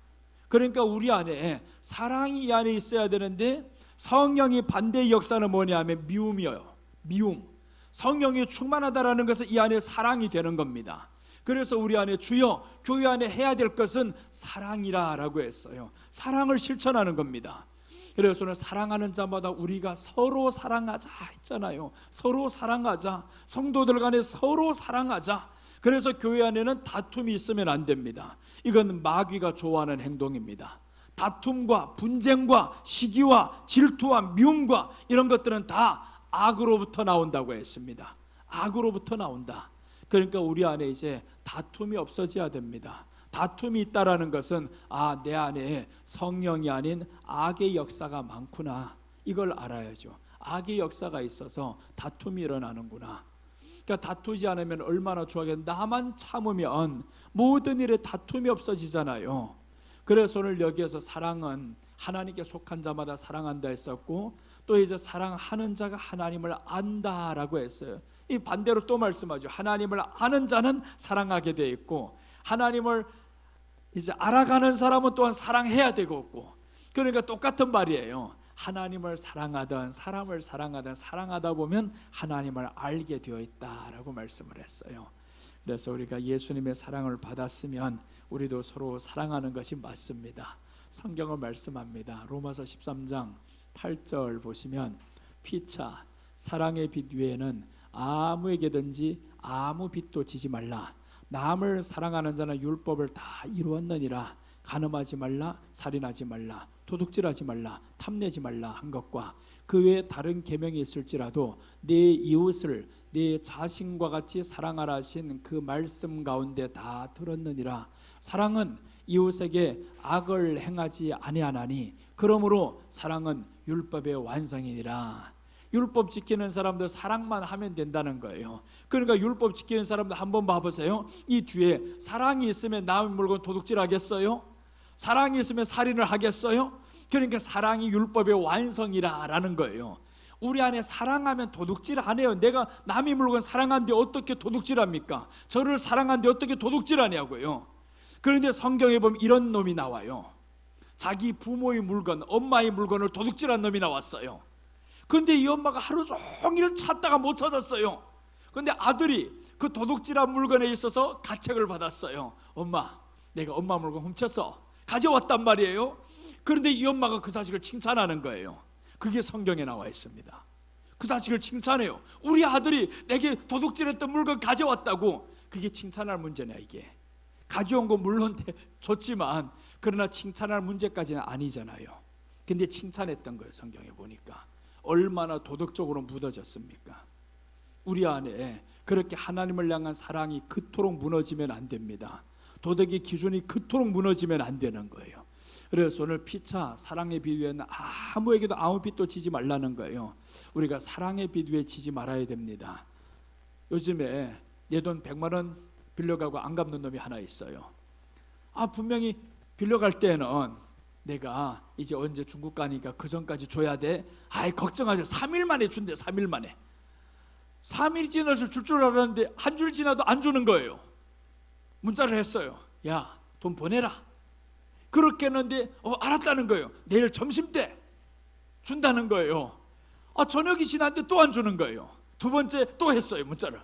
그러니까 우리 안에 사랑이 이 안에 있어야 되는데 성령이 반대의 역사는 뭐냐면 미움이에요. 미움. 성령이 충만하다라는 것은 이 안에 사랑이 되는 겁니다. 그래서 우리 안에 주여 교회 안에 해야 될 것은 사랑이라라고 했어요. 사랑을 실천하는 겁니다. 그래서 오늘 사랑하는 자마다 우리가 서로 사랑하자 했잖아요. 서로 사랑하자. 성도들 간에 서로 사랑하자. 그래서 교회 안에는 다툼이 있으면 안 됩니다. 이건 마귀가 좋아하는 행동입니다. 다툼과 분쟁과 시기와 질투와 미움과 이런 것들은 다 악으로부터 나온다고 했습니다. 악으로부터 나온다. 그러니까 우리 안에 이제 다툼이 없어져야 됩니다. 다툼이 있다라는 것은 내 안에 성령이 아닌 악의 역사가 많구나, 이걸 알아야죠. 악의 역사가 있어서 다툼이 일어나는구나. 그러니까 다투지 않으면 얼마나 좋아하겠는데, 나만 참으면 모든 일에 다툼이 없어지잖아요. 그래서 오늘 여기에서 사랑은 하나님께 속한 자마다 사랑한다 했었고, 또 이제 사랑하는 자가 하나님을 안다라고 했어요. 이 반대로 또 말씀하죠. 하나님을 아는 자는 사랑하게 돼 있고, 하나님을 이제 알아가는 사람은 또한 사랑해야 되고 없고, 그러니까 똑같은 말이에요. 하나님을 사랑하든 사람을 사랑하든 사랑하다 보면 하나님을 알게 되어 있다라고 말씀을 했어요. 그래서 우리가 예수님의 사랑을 받았으면 우리도 서로 사랑하는 것이 맞습니다. 성경은 말씀합니다. 로마서 13장 8절 보시면 피차 사랑의 빛 위에는 아무에게든지 아무 빛도 지지 말라. 남을 사랑하는 자는 율법을 다 이루었느니라. 간음하지 말라, 살인하지 말라, 도둑질하지 말라, 탐내지 말라 한 것과 그 외에 다른 계명이 있을지라도 내 이웃을 내 자신과 같이 사랑하라 하신 그 말씀 가운데 다 들었느니라. 사랑은 이웃에게 악을 행하지 아니하나니 그러므로 사랑은 율법의 완성이니라. 율법 지키는 사람들 사랑만 하면 된다는 거예요. 그러니까 율법 지키는 사람들 한번 봐보세요. 이 뒤에 사랑이 있으면 남의 물건 도둑질 하겠어요? 사랑이 있으면 살인을 하겠어요? 그러니까 사랑이 율법의 완성이라는 거예요. 우리 안에 사랑하면 도둑질 안 해요. 내가 남의 물건 사랑하는데 어떻게 도둑질합니까? 저를 사랑하는데 어떻게 도둑질하냐고요. 그런데 성경에 보면 이런 놈이 나와요. 자기 부모의 물건, 엄마의 물건을 도둑질한 놈이 나왔어요. 그런데 이 엄마가 하루 종일 찾다가 못 찾았어요. 그런데 아들이 그 도둑질한 물건에 있어서 가책을 받았어요. 엄마, 내가 엄마 물건 훔쳤어. 가져왔단 말이에요. 그런데 이 엄마가 그 자식을 칭찬하는 거예요. 그게 성경에 나와 있습니다. 그 자식을 칭찬해요. 우리 아들이 내게 도둑질했던 물건 가져왔다고. 그게 칭찬할 문제냐 이게. 가져온 거 물론 좋지만 그러나 칭찬할 문제까지는 아니잖아요. 근데 칭찬했던 거예요. 성경에 보니까 얼마나 도덕적으로 묻어졌습니까? 우리 안에 그렇게 하나님을 향한 사랑이 그토록 무너지면 안 됩니다. 도덕의 기준이 그토록 무너지면 안 되는 거예요. 그래서 오늘 피차 사랑의 비두에는 아무에게도 아무 빚도 지지 말라는 거예요. 우리가 사랑의 비두에 지지 말아야 됩니다. 요즘에 내 돈 100만 원 빌려가고 안 갚는 놈이 하나 있어요. 분명히 빌려갈 때는 내가 이제 언제 중국 가니까 그 전까지 줘야 돼. 걱정하지. 3일 만에 준대. 3일 만에. 3일 지나서 줄 줄 알았는데 한 줄 지나도 안 주는 거예요. 문자를 했어요. 야, 돈 보내라. 그렇게 했는데 알았다는 거예요. 내일 점심 때 준다는 거예요. 저녁이 지났는데 또 안 주는 거예요. 두 번째 또 했어요. 문자를.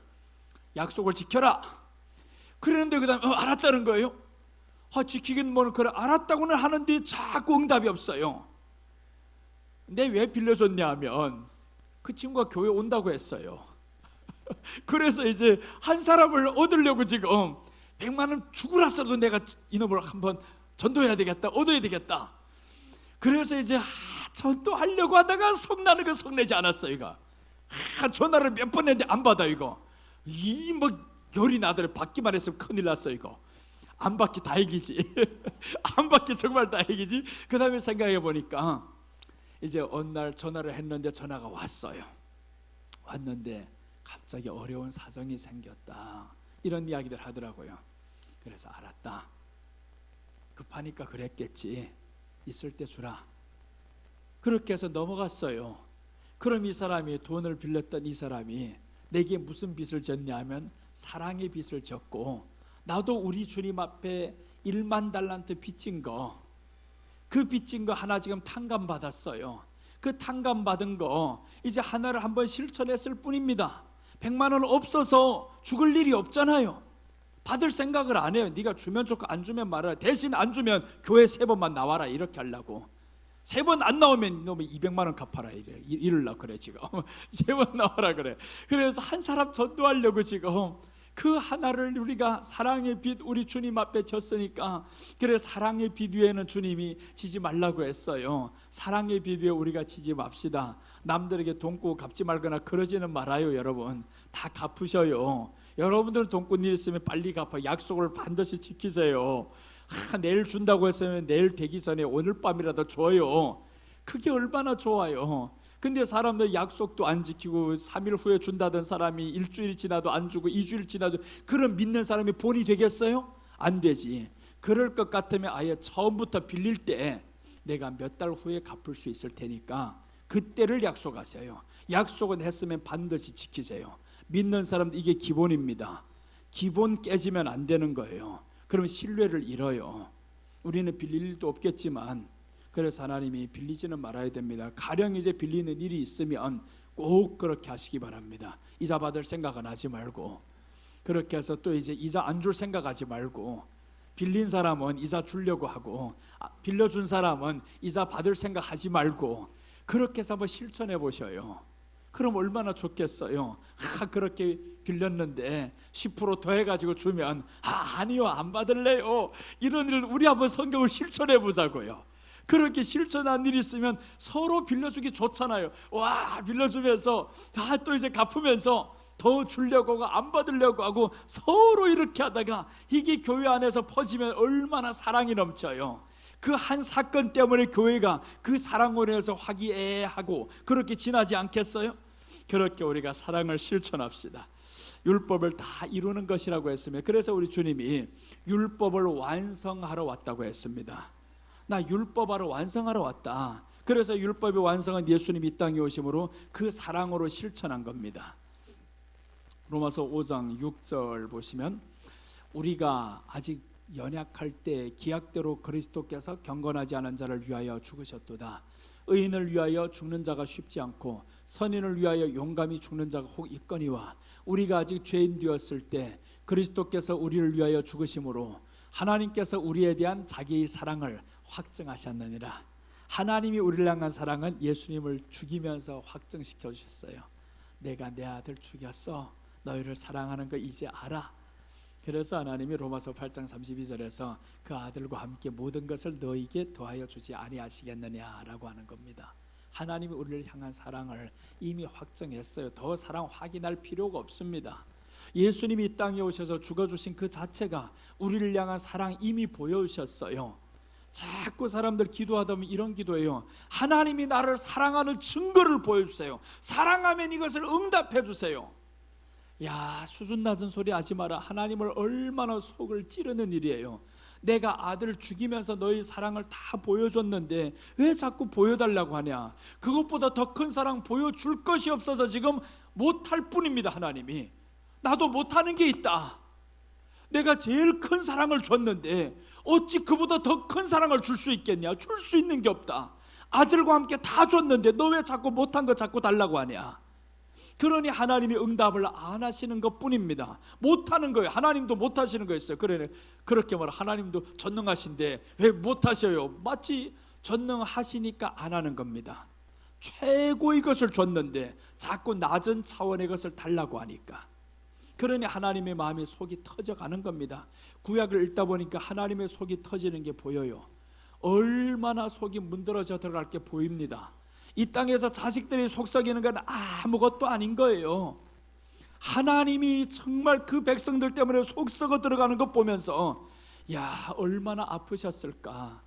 약속을 지켜라. 그랬는데 그 다음에 알았다는 거예요. 지키긴 뭐는 그래 알았다고는 하는데 자꾸 응답이 없어요. 근데 왜 빌려줬냐 하면 그 친구가 교회 온다고 했어요. 그래서 이제 한 사람을 얻으려고 지금 100만 원 죽으라서도 내가 이놈을 한번 전도해야 되겠다, 얻어야 되겠다. 그래서 이제 전도하려고 하다가 성나는 거 성내지 않았어요. 이거 전화를 몇 번 했는데 안 받아. 이거 뭐 열이 나더래. 받기만 했으면 큰일 났어. 이거 안 받기 다행이지. 안 받기 정말 다행이지. 그 다음에 생각해 보니까 이제 어느 날 전화를 했는데 전화가 왔어요. 왔는데 갑자기 어려운 사정이 생겼다, 이런 이야기들 하더라고요. 그래서 알았다. 급하니까 그랬겠지. 있을 때 주라. 그렇게 해서 넘어갔어요. 그럼 이 사람이, 돈을 빌렸던 이 사람이 내게 무슨 빚을 졌냐면 사랑의 빚을 졌고, 나도 우리 주님 앞에 1만 달란트 빚진 거, 그 빚진 거 하나 지금 탕감받았어요. 그 탕감받은 거 이제 하나를 한번 실천했을 뿐입니다. 100만 원 없어서 죽을 일이 없잖아요. 받을 생각을 안 해요. 네가 주면 좋고 안 주면 말아라. 대신 안 주면 교회 3번만 나와라, 이렇게 하려고. 3번 안 나오면 너무 200만 원 갚아라 이럴라 그래 지금. 3번 나와라 그래. 그래서 한 사람 전도하려고 지금 그 하나를 우리가 사랑의 빚 우리 주님 앞에 졌으니까, 그래 사랑의 빚 위에는 주님이 지지 말라고 했어요. 사랑의 빚 위에 우리가 지지 맙시다. 남들에게 돈꾸 갚지 말거나 그러지는 말아요. 여러분 다 갚으셔요. 여러분들 돈꾼 일 있으면 빨리 갚아. 약속을 반드시 지키세요. 내일 준다고 했으면 내일 되기 전에 오늘 밤이라도 줘요. 그게 얼마나 좋아요. 근데 사람들 약속도 안 지키고 3일 후에 준다던 사람이 일주일 지나도 안 주고 2주일 지나도, 그런 믿는 사람이 본이 되겠어요? 안 되지. 그럴 것 같으면 아예 처음부터 빌릴 때 내가 몇 달 후에 갚을 수 있을 테니까 그때를 약속하세요. 약속은 했으면 반드시 지키세요. 믿는 사람들 이게 기본입니다. 기본 깨지면 안 되는 거예요. 그러면 신뢰를 잃어요. 우리는 빌릴 일도 없겠지만, 그래서 하나님이 빌리지는 말아야 됩니다. 가령 이제 빌리는 일이 있으면 꼭 그렇게 하시기 바랍니다. 이자 받을 생각은 하지 말고, 그렇게 해서 또 이제 이자 안 줄 생각하지 말고, 빌린 사람은 이자 주려고 하고 빌려준 사람은 이자 받을 생각하지 말고, 그렇게 해서 한번 실천해 보셔요. 그럼 얼마나 좋겠어요. 그렇게 빌렸는데 10% 더해가지고 주면 아니요 안 받을래요, 이런 일을 우리 한번 성경을 실천해 보자고요. 그렇게 실천한 일이 있으면 서로 빌려주기 좋잖아요. 와, 빌려주면서 또 이제 갚으면서 더 주려고 하고 안 받으려고 하고 서로 이렇게 하다가 이게 교회 안에서 퍼지면 얼마나 사랑이 넘쳐요. 그 한 사건 때문에 교회가 그 사랑으로 해서 화기애애하고 그렇게 지나지 않겠어요? 그렇게 우리가 사랑을 실천합시다. 율법을 다 이루는 것이라고 했으며, 그래서 우리 주님이 율법을 완성하러 왔다고 했습니다. 나 율법하러 완성하러 왔다. 그래서 율법의 완성은 예수님이 이 땅에 오심으로 그 사랑으로 실천한 겁니다. 로마서 5장 6절 보시면, 우리가 아직 연약할 때 기약대로 그리스도께서 경건하지 않은 자를 위하여 죽으셨도다. 의인을 위하여 죽는 자가 쉽지 않고 선인을 위하여 용감히 죽는 자가 혹 있거니와, 우리가 아직 죄인 되었을 때 그리스도께서 우리를 위하여 죽으심으로 하나님께서 우리에 대한 자기의 사랑을 확증하셨느니라. 하나님이 우리를 향한 사랑은 예수님을 죽이면서 확증시켜 주셨어요. 내가 내 아들 죽였어. 너희를 사랑하는 거 이제 알아. 그래서 하나님이 로마서 8장 32절에서 그 아들과 함께 모든 것을 너에게 더하여 주지 아니하시겠느냐라고 하는 겁니다. 하나님이 우리를 향한 사랑을 이미 확정했어요. 더 사랑 확인할 필요가 없습니다. 예수님이 이 땅에 오셔서 죽어주신 그 자체가 우리를 향한 사랑 이미 보여주셨어요. 자꾸 사람들 기도하다 보면 이런 기도해요. 하나님이 나를 사랑하는 증거를 보여주세요. 사랑하면 이것을 응답해 주세요. 야, 수준 낮은 소리 하지 마라. 하나님을 얼마나 속을 찌르는 일이에요. 내가 아들을 죽이면서 너희 사랑을 다 보여줬는데 왜 자꾸 보여달라고 하냐. 그것보다 더 큰 사랑 보여줄 것이 없어서 지금 못할 뿐입니다. 하나님이 나도 못하는 게 있다. 내가 제일 큰 사랑을 줬는데 어찌 그보다 더 큰 사랑을 줄 수 있겠냐. 줄 수 있는 게 없다. 아들과 함께 다 줬는데 너 왜 자꾸 못한 거 자꾸 달라고 하냐. 그러니 하나님이 응답을 안 하시는 것 뿐입니다. 못하는 거예요. 하나님도 못하시는 거였어요. 그렇게 말하 하나님도 전능하신데 왜 못하셔요. 마치 전능하시니까 안 하는 겁니다. 최고의 것을 줬는데 자꾸 낮은 차원의 것을 달라고 하니까. 그러니 하나님의 마음이 속이 터져가는 겁니다. 구약을 읽다 보니까 하나님의 속이 터지는 게 보여요. 얼마나 속이 문드러져 들어갈 게 보입니다. 이 땅에서 자식들이 속썩이는 건 아무것도 아닌 거예요. 하나님이 정말 그 백성들 때문에 속썩어 들어가는 것 보면서 야, 얼마나 아프셨을까.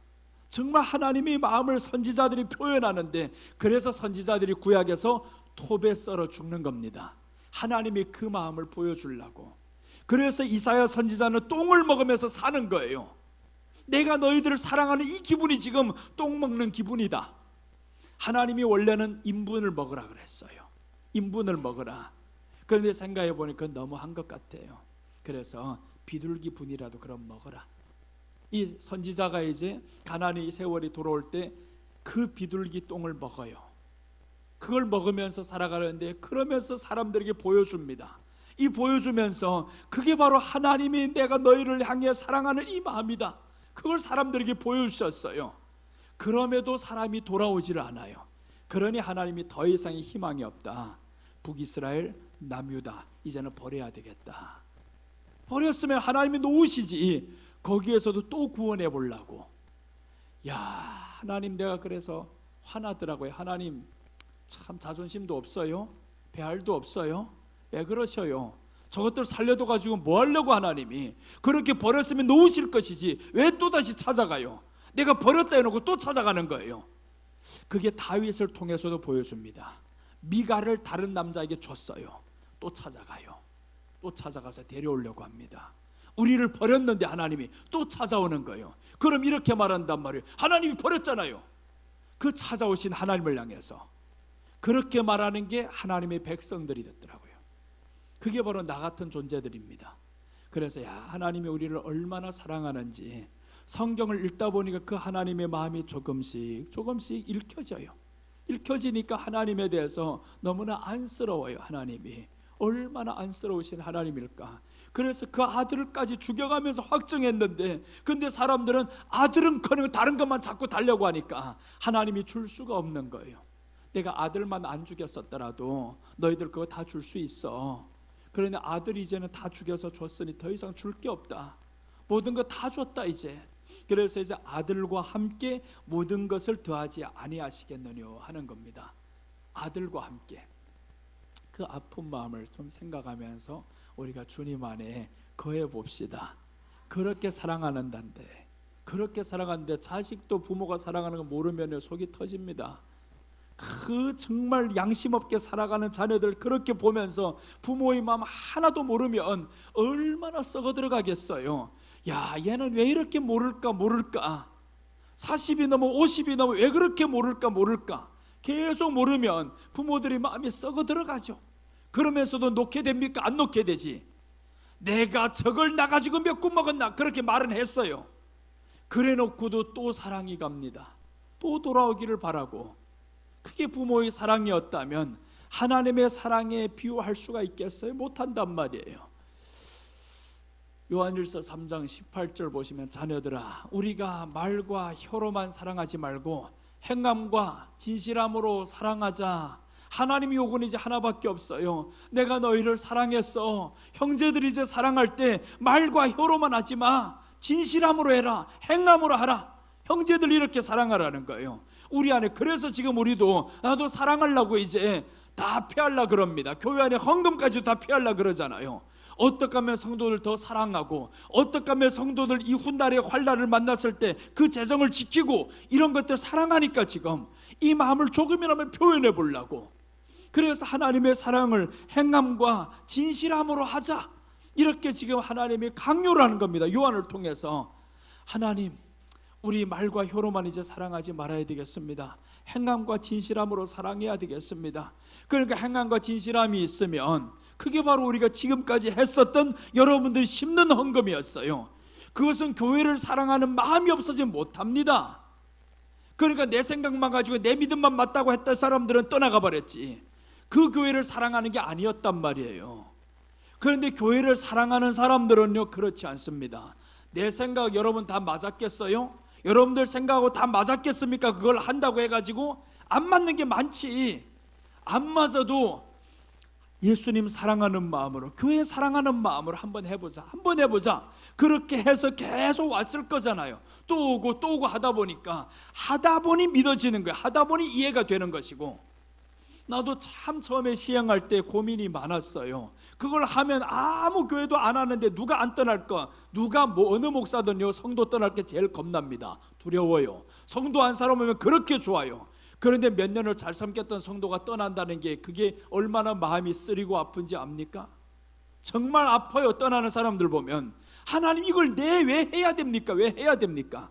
정말 하나님의 마음을 선지자들이 표현하는데, 그래서 선지자들이 구약에서 톱에 썰어 죽는 겁니다. 하나님이 그 마음을 보여주려고. 그래서 이사야 선지자는 똥을 먹으면서 사는 거예요. 내가 너희들을 사랑하는 이 기분이 지금 똥 먹는 기분이다. 하나님이 원래는 인분을 먹으라 그랬어요. 인분을 먹으라. 그런데 생각해 보니까 너무 한 것 같아요. 그래서 비둘기 분이라도 그럼 먹어라. 이 선지자가 이제 가나안의 세월이 돌아올 때 그 비둘기 똥을 먹어요. 그걸 먹으면서 살아가는데, 그러면서 사람들에게 보여줍니다. 이 보여주면서 그게 바로 하나님이 내가 너희를 향해 사랑하는 이 마음이다. 그걸 사람들에게 보여주셨어요. 그럼에도 사람이 돌아오지를 않아요. 그러니 하나님이 더 이상의 희망이 없다. 북이스라엘, 남유다 이제는 버려야 되겠다. 버렸으면 하나님이 놓으시지 거기에서도 또 구원해 보려고. 야, 하나님 내가 그래서 화나더라고요. 하나님 참 자존심도 없어요. 배알도 없어요. 왜 그러셔요? 저것들 살려도 가지고 뭐 하려고 하나님이. 그렇게 버렸으면 놓으실 것이지 왜 또다시 찾아가요? 내가 버렸다 해놓고 또 찾아가는 거예요. 그게 다윗을 통해서도 보여줍니다. 미갈을 다른 남자에게 줬어요. 또 찾아가요. 또 찾아가서 데려오려고 합니다. 우리를 버렸는데 하나님이 또 찾아오는 거예요. 그럼 이렇게 말한단 말이에요. 하나님이 버렸잖아요. 그 찾아오신 하나님을 향해서 그렇게 말하는 게 하나님의 백성들이 됐더라고요. 그게 바로 나 같은 존재들입니다. 그래서 야, 하나님이 우리를 얼마나 사랑하는지 성경을 읽다 보니까 그 하나님의 마음이 조금씩 읽혀져요. 읽혀지니까 하나님에 대해서 너무나 안쓰러워요. 하나님이 얼마나 안쓰러우신 하나님일까. 그래서 그 아들까지 죽여가면서 확정했는데, 근데 사람들은 아들은커녕 다른 것만 자꾸 달려고 하니까 하나님이 줄 수가 없는 거예요. 내가 아들만 안 죽였었더라도 너희들 그거 다 줄 수 있어. 그러니 아들이 이제는 다 죽여서 줬으니 더 이상 줄 게 없다. 모든 거 다 줬다 이제. 그래서 이제 아들과 함께 모든 것을 더하지 아니하시겠느냐 하는 겁니다. 아들과 함께. 그 아픈 마음을 좀 생각하면서 우리가 주님 안에 거해 봅시다. 그렇게 사랑하는단데, 그렇게 사랑하는데 자식도 부모가 사랑하는 거 모르면 속이 터집니다. 그 정말 양심 없게 살아가는 자녀들 그렇게 보면서 부모의 마음 하나도 모르면 얼마나 썩어 들어가겠어요. 야, 얘는 왜 이렇게 모를까 40이 넘어 50이 넘어 왜 그렇게 모를까 계속 모르면 부모들의 마음이 썩어 들어가죠. 그러면서도 놓게 됩니까? 안 놓게 되지. 내가 저걸 나가지고 몇 국 먹었나 그렇게 말은 했어요. 그래 놓고도 또 사랑이 갑니다. 또 돌아오기를 바라고. 그게 부모의 사랑이었다면 하나님의 사랑에 비유할 수가 있겠어요? 못한단 말이에요. 요한일서 3장 18절 보시면, 자녀들아 우리가 말과 혀로만 사랑하지 말고 행함과 진실함으로 사랑하자. 하나님이 요구는 이제 하나밖에 없어요. 내가 너희를 사랑했어. 형제들이 이제 사랑할 때 말과 혀로만 하지 마. 진실함으로 해라. 행함으로 하라. 형제들 이렇게 사랑하라는 거예요. 우리 안에. 그래서 지금 우리도 나도 사랑하려고 이제 다 피하려 그럽니다. 교회 안에 헌금까지 다 피하려 그러잖아요. 어떻게 하면 성도들 더 사랑하고, 어떻게 하면 성도들 이 훗날의 환난을 만났을 때 그 재정을 지키고, 이런 것들 사랑하니까 지금 이 마음을 조금이라도 표현해 보려고. 그래서 하나님의 사랑을 행함과 진실함으로 하자, 이렇게 지금 하나님이 강요를 하는 겁니다. 요한을 통해서. 하나님, 우리 말과 혀로만 이제 사랑하지 말아야 되겠습니다. 행함과 진실함으로 사랑해야 되겠습니다. 그러니까 행함과 진실함이 있으면 그게 바로 우리가 지금까지 했었던 여러분들이 심는 헌금이었어요. 그것은 교회를 사랑하는 마음이 없어지면 못합니다. 그러니까 내 생각만 가지고 내 믿음만 맞다고 했던 사람들은 떠나가 버렸지, 그 교회를 사랑하는 게 아니었단 말이에요. 그런데 교회를 사랑하는 사람들은요, 그렇지 않습니다. 내 생각 여러분 다 맞았겠어요? 여러분들 생각하고 다 맞았겠습니까? 그걸 한다고 해가지고 안 맞는 게 많지. 안 맞아도 예수님 사랑하는 마음으로, 교회 사랑하는 마음으로 한번 해보자, 한번 해보자. 그렇게 해서 계속 왔을 거잖아요. 또 오고 또 오고 하다 보니 믿어지는 거예요. 하다 보니 이해가 되는 것이고. 나도 참 처음에 시행할 때 고민이 많았어요. 그걸 하면 아무 교회도 안 하는데 누가 안 떠날까? 누가 어느 목사든요, 성도 떠날 게 제일 겁납니다. 두려워요. 성도 한 사람 오면 그렇게 좋아요. 그런데 몇 년을 잘 섬겼던 성도가 떠난다는 게, 그게 얼마나 마음이 쓰리고 아픈지 압니까? 정말 아파요. 떠나는 사람들 보면. 하나님, 이걸 왜 해야 됩니까? 왜 해야 됩니까?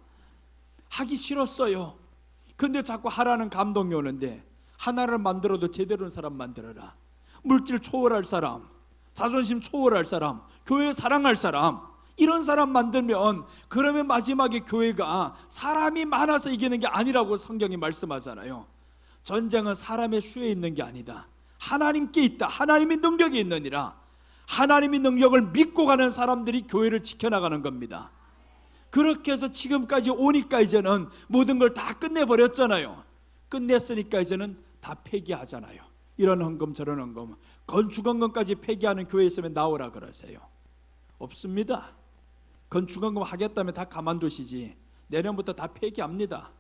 하기 싫었어요. 근데 자꾸 하라는 감동이 오는데, 하나를 만들어도 제대로 된 사람 만들어라. 물질 초월할 사람, 자존심 초월할 사람, 교회 사랑할 사람, 이런 사람 만들면, 그러면 마지막에 교회가 사람이 많아서 이기는 게 아니라고 성경이 말씀하잖아요. 전쟁은 사람의 수에 있는 게 아니다. 하나님께 있다. 하나님의 능력이 있느니라. 하나님의 능력을 믿고 가는 사람들이 교회를 지켜나가는 겁니다. 그렇게 해서 지금까지 오니까 이제는 모든 걸 다 끝내버렸잖아요. 끝냈으니까 이제는 다 폐기하잖아요. 이런 헌금 저런 헌금, 건축헌금까지 폐기하는 교회 있으면 나오라 그러세요. 없습니다. 건축헌금 하겠다면 다 가만두시지. 내년부터 다 폐기합니다.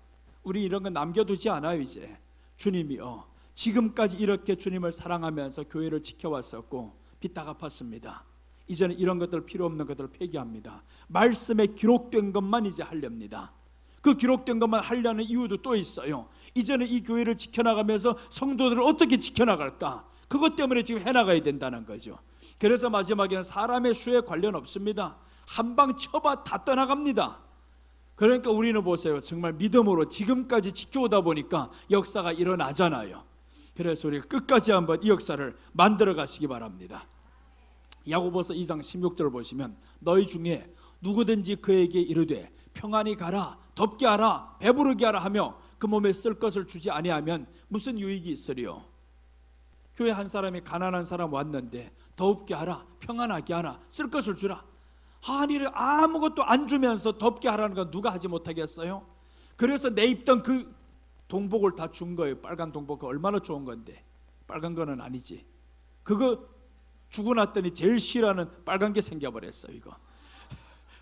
우리 이런 거 남겨두지 않아요. 이제 주님이요, 지금까지 이렇게 주님을 사랑하면서 교회를 지켜왔었고 빚 다 갚았습니다. 이제는 이런 것들, 필요 없는 것들을 폐기합니다. 말씀에 기록된 것만 이제 하렵니다. 그 기록된 것만 하려는 이유도 또 있어요. 이제는 이 교회를 지켜나가면서 성도들을 어떻게 지켜나갈까, 그것 때문에 지금 해나가야 된다는 거죠. 그래서 마지막에는 사람의 수에 관련 없습니다. 한방 쳐봐 다 떠나갑니다. 그러니까 우리는 보세요, 정말 믿음으로 지금까지 지켜오다 보니까 역사가 일어나잖아요. 그래서 우리가 끝까지 한번 이 역사를 만들어 가시기 바랍니다. 야고보서 2장 16절 보시면, 너희 중에 누구든지 그에게 이르되 평안히 가라, 덥게 하라, 배부르게 하라 하며 그 몸에 쓸 것을 주지 아니하면 무슨 유익이 있으리요? 교회 한 사람이 가난한 사람 왔는데 덥게 하라, 평안하게 하라, 쓸 것을 주라. 아니, 아무것도 안 주면서 덥게 하라는 건 누가 하지 못하겠어요? 그래서 내 입던 그 동복을 다 준 거예요. 빨간 동복, 그 얼마나 좋은 건데. 빨간 거는 아니지. 그거 주고 났더니 제일 싫어하는 빨간 게 생겨버렸어요. 이거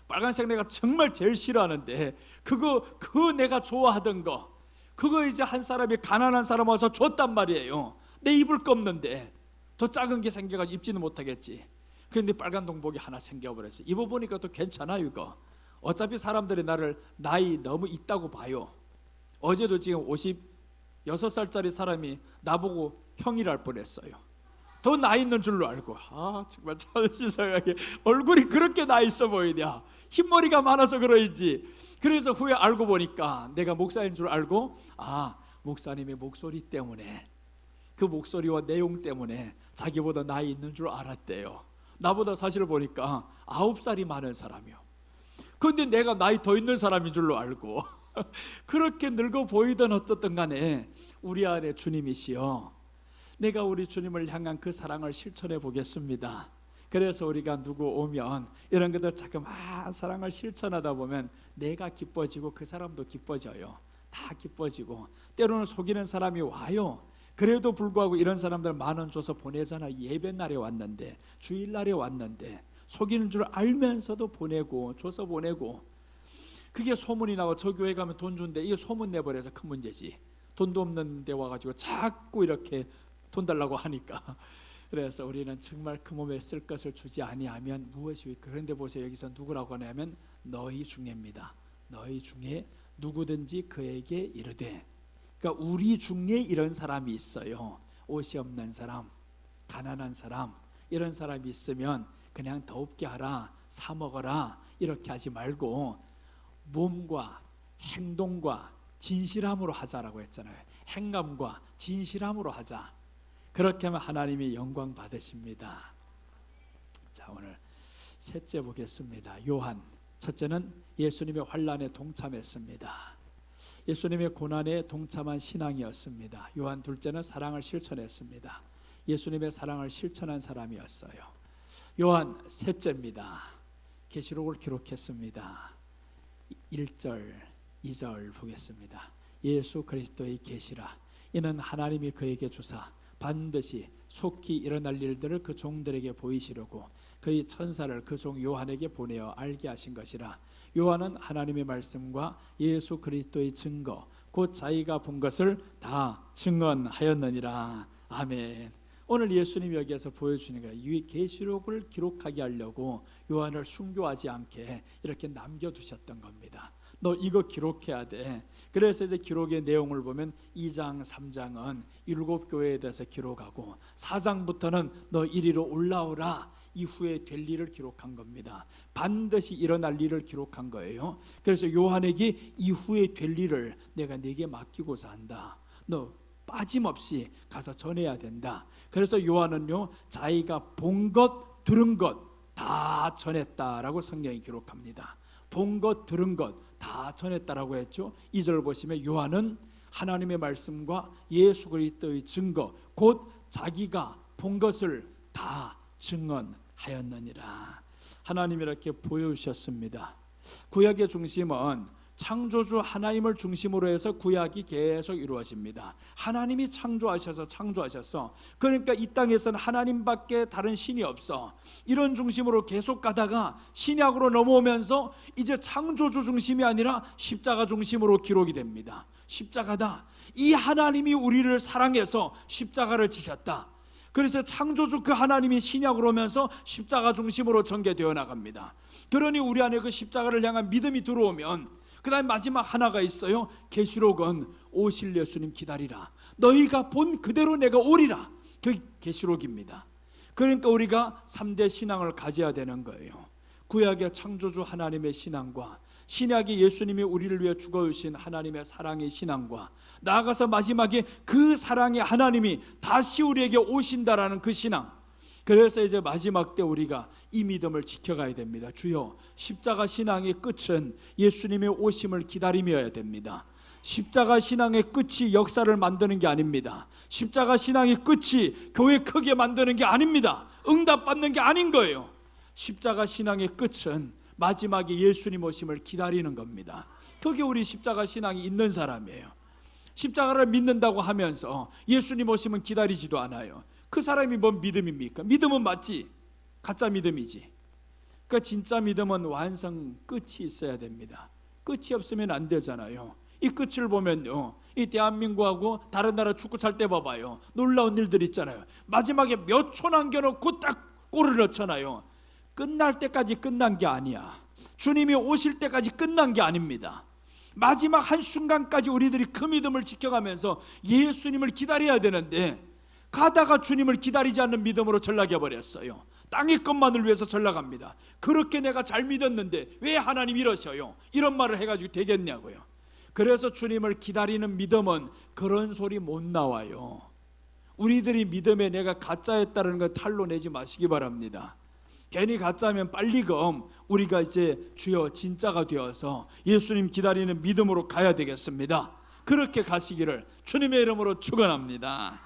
빨간색 내가 정말 제일 싫어하는데, 그거 내가 좋아하던 거, 그거 이제 한 사람이, 가난한 사람 와서 줬단 말이에요. 내 입을 거 없는데 더 작은 게 생겨가지고 입지는 못하겠지. 그런데 빨간 동복이 하나 생겨버렸어요. 입어보니까 또 괜찮아요. 이거 어차피 사람들이 나를 나이 너무 있다고 봐요. 어제도 지금 56살짜리 사람이 나보고 형이랄 뻔했어요. 더 나이 있는 줄로 알고. 정말 자존심 상하게, 얼굴이 그렇게 나이 있어 보이냐. 흰머리가 많아서 그러지. 그래서 후에 알고 보니까 내가 목사인 줄 알고, 목사님의 목소리 때문에, 그 목소리와 내용 때문에 자기보다 나이 있는 줄 알았대요. 나보다 사실 보니까 9살이 많은 사람이요. 그런데 내가 나이 더 있는 사람인 줄로 알고 그렇게 늙어 보이든 어떻든 간에 우리 안에 주님이시여, 내가 우리 주님을 향한 그 사랑을 실천해 보겠습니다. 그래서 우리가 누구 오면 이런 것들 자꾸 사랑을 실천하다 보면 내가 기뻐지고 그 사람도 기뻐져요. 다 기뻐지고, 때로는 속이는 사람이 와요. 그래도 불구하고 이런 사람들 10,000원 줘서 보내잖아. 예배날에 왔는데, 주일날에 왔는데 속이는 줄 알면서도 보내고 줘서 보내고, 그게 소문이 나고 저 교회 가면 돈 준대, 이게 소문 내버려서 큰 문제지. 돈도 없는 데 와가지고 자꾸 이렇게 돈 달라고 하니까. 그래서 우리는 정말 그 몸에 쓸 것을 주지 아니하면 무엇이. 그런데 보세요, 여기서 누구라고 하냐면 너희 중에입니다. 너희 중에 누구든지 그에게 이르되, 그러니까 우리 중에 이런 사람이 있어요. 옷이 없는 사람, 가난한 사람, 이런 사람이 있으면 그냥 더웁게 하라, 사 먹어라, 이렇게 하지 말고 몸과 행동과 진실함으로 하자라고 했잖아요. 행함과 진실함으로 하자. 그렇게 하면 하나님이 영광 받으십니다. 자, 오늘 셋째 보겠습니다. 요한, 첫째는 예수님의 환난에 동참했습니다. 예수님의 고난에 동참한 신앙이었습니다. 요한, 둘째는 사랑을 실천했습니다. 예수님의 사랑을 실천한 사람이었어요. 요한, 셋째입니다. 계시록을 기록했습니다. 1절, 2절 보겠습니다. 예수 그리스도의 계시라. 이는 하나님이 그에게 주사 반드시 속히 일어날 일들을 그 종들에게 보이시려고 그의 천사를 그 종 요한에게 보내어 알게 하신 것이라. 요한은 하나님의 말씀과 예수 그리스도의 증거, 곧 자기가 본 것을 다 증언하였느니라. 아멘. 오늘 예수님이 여기에서 보여주는 거예요. 이 계시록을 기록하게 하려고 요한을 순교하지 않게 이렇게 남겨두셨던 겁니다. 너 이거 기록해야 돼. 그래서 이제 기록의 내용을 보면 2장, 3장은 7교회에 대해서 기록하고 4장부터는 너 이리로 올라오라, 이후에 될 일을 기록한 겁니다. 반드시 일어날 일을 기록한 거예요. 그래서 요한에게 이후에 될 일을 내가 네게 맡기고자 한다. 너 빠짐없이 가서 전해야 된다. 그래서 요한은요, 자기가 본 것, 들은 것 다 전했다라고 성경이 기록합니다. 본 것, 들은 것 다 전했다라고 했죠. 2절 보시면 요한은 하나님의 말씀과 예수 그리스도의 증거, 곧 자기가 본 것을 다 증언하였느니라. 하나님이 이렇게 보여주셨습니다. 구약의 중심은 창조주 하나님을 중심으로 해서 구약이 계속 이루어집니다. 하나님이 창조하셔서 그러니까 이 땅에서는 하나님밖에 다른 신이 없어. 이런 중심으로 계속 가다가 신약으로 넘어오면서 이제 창조주 중심이 아니라 십자가 중심으로 기록이 됩니다. 십자가다. 이 하나님이 우리를 사랑해서 십자가를 지셨다. 그래서 창조주 그 하나님이 신약으로 오면서 십자가 중심으로 전개되어 나갑니다. 그러니 우리 안에 그 십자가를 향한 믿음이 들어오면, 그 다음에 마지막 하나가 있어요. 계시록은 오실 예수님 기다리라. 너희가 본 그대로 내가 오리라. 그 계시록입니다. 그러니까 우리가 3대 신앙을 가져야 되는 거예요. 구약의 창조주 하나님의 신앙과 신약의 예수님이 우리를 위해 죽어주신 하나님의 사랑의 신앙과 나아가서 마지막에 그 사랑의 하나님이 다시 우리에게 오신다라는 그 신앙. 그래서 이제 마지막 때 우리가 이 믿음을 지켜가야 됩니다. 주여, 십자가 신앙의 끝은 예수님의 오심을 기다림이어야 됩니다. 십자가 신앙의 끝이 역사를 만드는 게 아닙니다. 십자가 신앙의 끝이 교회 크게 만드는 게 아닙니다. 응답받는 게 아닌 거예요. 십자가 신앙의 끝은 마지막에 예수님 오심을 기다리는 겁니다. 그게 우리 십자가 신앙이 있는 사람이에요. 십자가를 믿는다고 하면서 예수님 오심은 기다리지도 않아요. 그 사람이 뭔 믿음입니까? 믿음은 맞지, 가짜 믿음이지. 그러니까 진짜 믿음은 완성 끝이 있어야 됩니다. 끝이 없으면 안 되잖아요. 이 끝을 보면요, 이 대한민국하고 다른 나라 축구 찰 때 봐봐요. 놀라운 일들 있잖아요. 마지막에 몇 초 남겨놓고 딱 골을 넣잖아요. 끝날 때까지 끝난 게 아니야. 주님이 오실 때까지 끝난 게 아닙니다. 마지막 한순간까지 우리들이 그 믿음을 지켜가면서 예수님을 기다려야 되는데, 가다가 주님을 기다리지 않는 믿음으로 전락해 버렸어요. 땅의 것만을 위해서 전락합니다. 그렇게 내가 잘 믿었는데 왜 하나님 이러셔요? 이런 말을 해가지고 되겠냐고요. 그래서 주님을 기다리는 믿음은 그런 소리 못 나와요. 우리들이 믿음에 내가 가짜였다는 걸 탈로 내지 마시기 바랍니다. 괜히 가짜면 빨리금 우리가 이제 주여 진짜가 되어서 예수님 기다리는 믿음으로 가야 되겠습니다. 그렇게 가시기를 주님의 이름으로 축원합니다.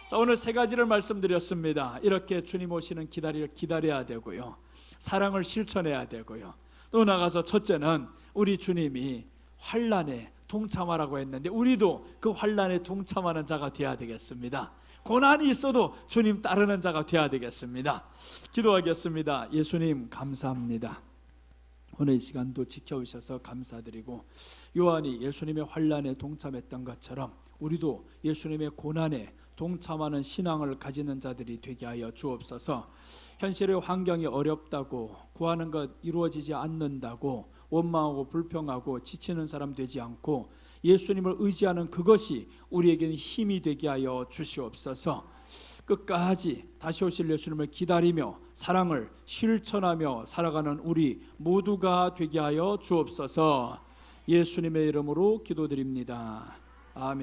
자, 오늘 3가지를 말씀드렸습니다. 이렇게 주님 오시는 기다려야 되고요, 사랑을 실천해야 되고요, 또 나가서 첫째는 우리 주님이 환난에 동참하라고 했는데 우리도 그 환난에 동참하는 자가 되어야 되겠습니다. 고난이 있어도 주님 따르는 자가 되어야 되겠습니다. 기도하겠습니다. 예수님 감사합니다. 오늘 이 시간도 지켜주셔서 감사드리고, 요한이 예수님의 환난에 동참했던 것처럼 우리도 예수님의 고난에 동참하는 신앙을 가지는 자들이 되게 하여 주옵소서. 현실의 환경이 어렵다고, 구하는 것 이루어지지 않는다고 원망하고 불평하고 지치는 사람 되지 않고 예수님을 의지하는 그것이 우리에게는 힘이 되게 하여 주시옵소서. 끝까지 다시 오실 예수님을 기다리며 사랑을 실천하며 살아가는 우리 모두가 되게 하여 주옵소서. 예수님의 이름으로 기도드립니다. 아멘.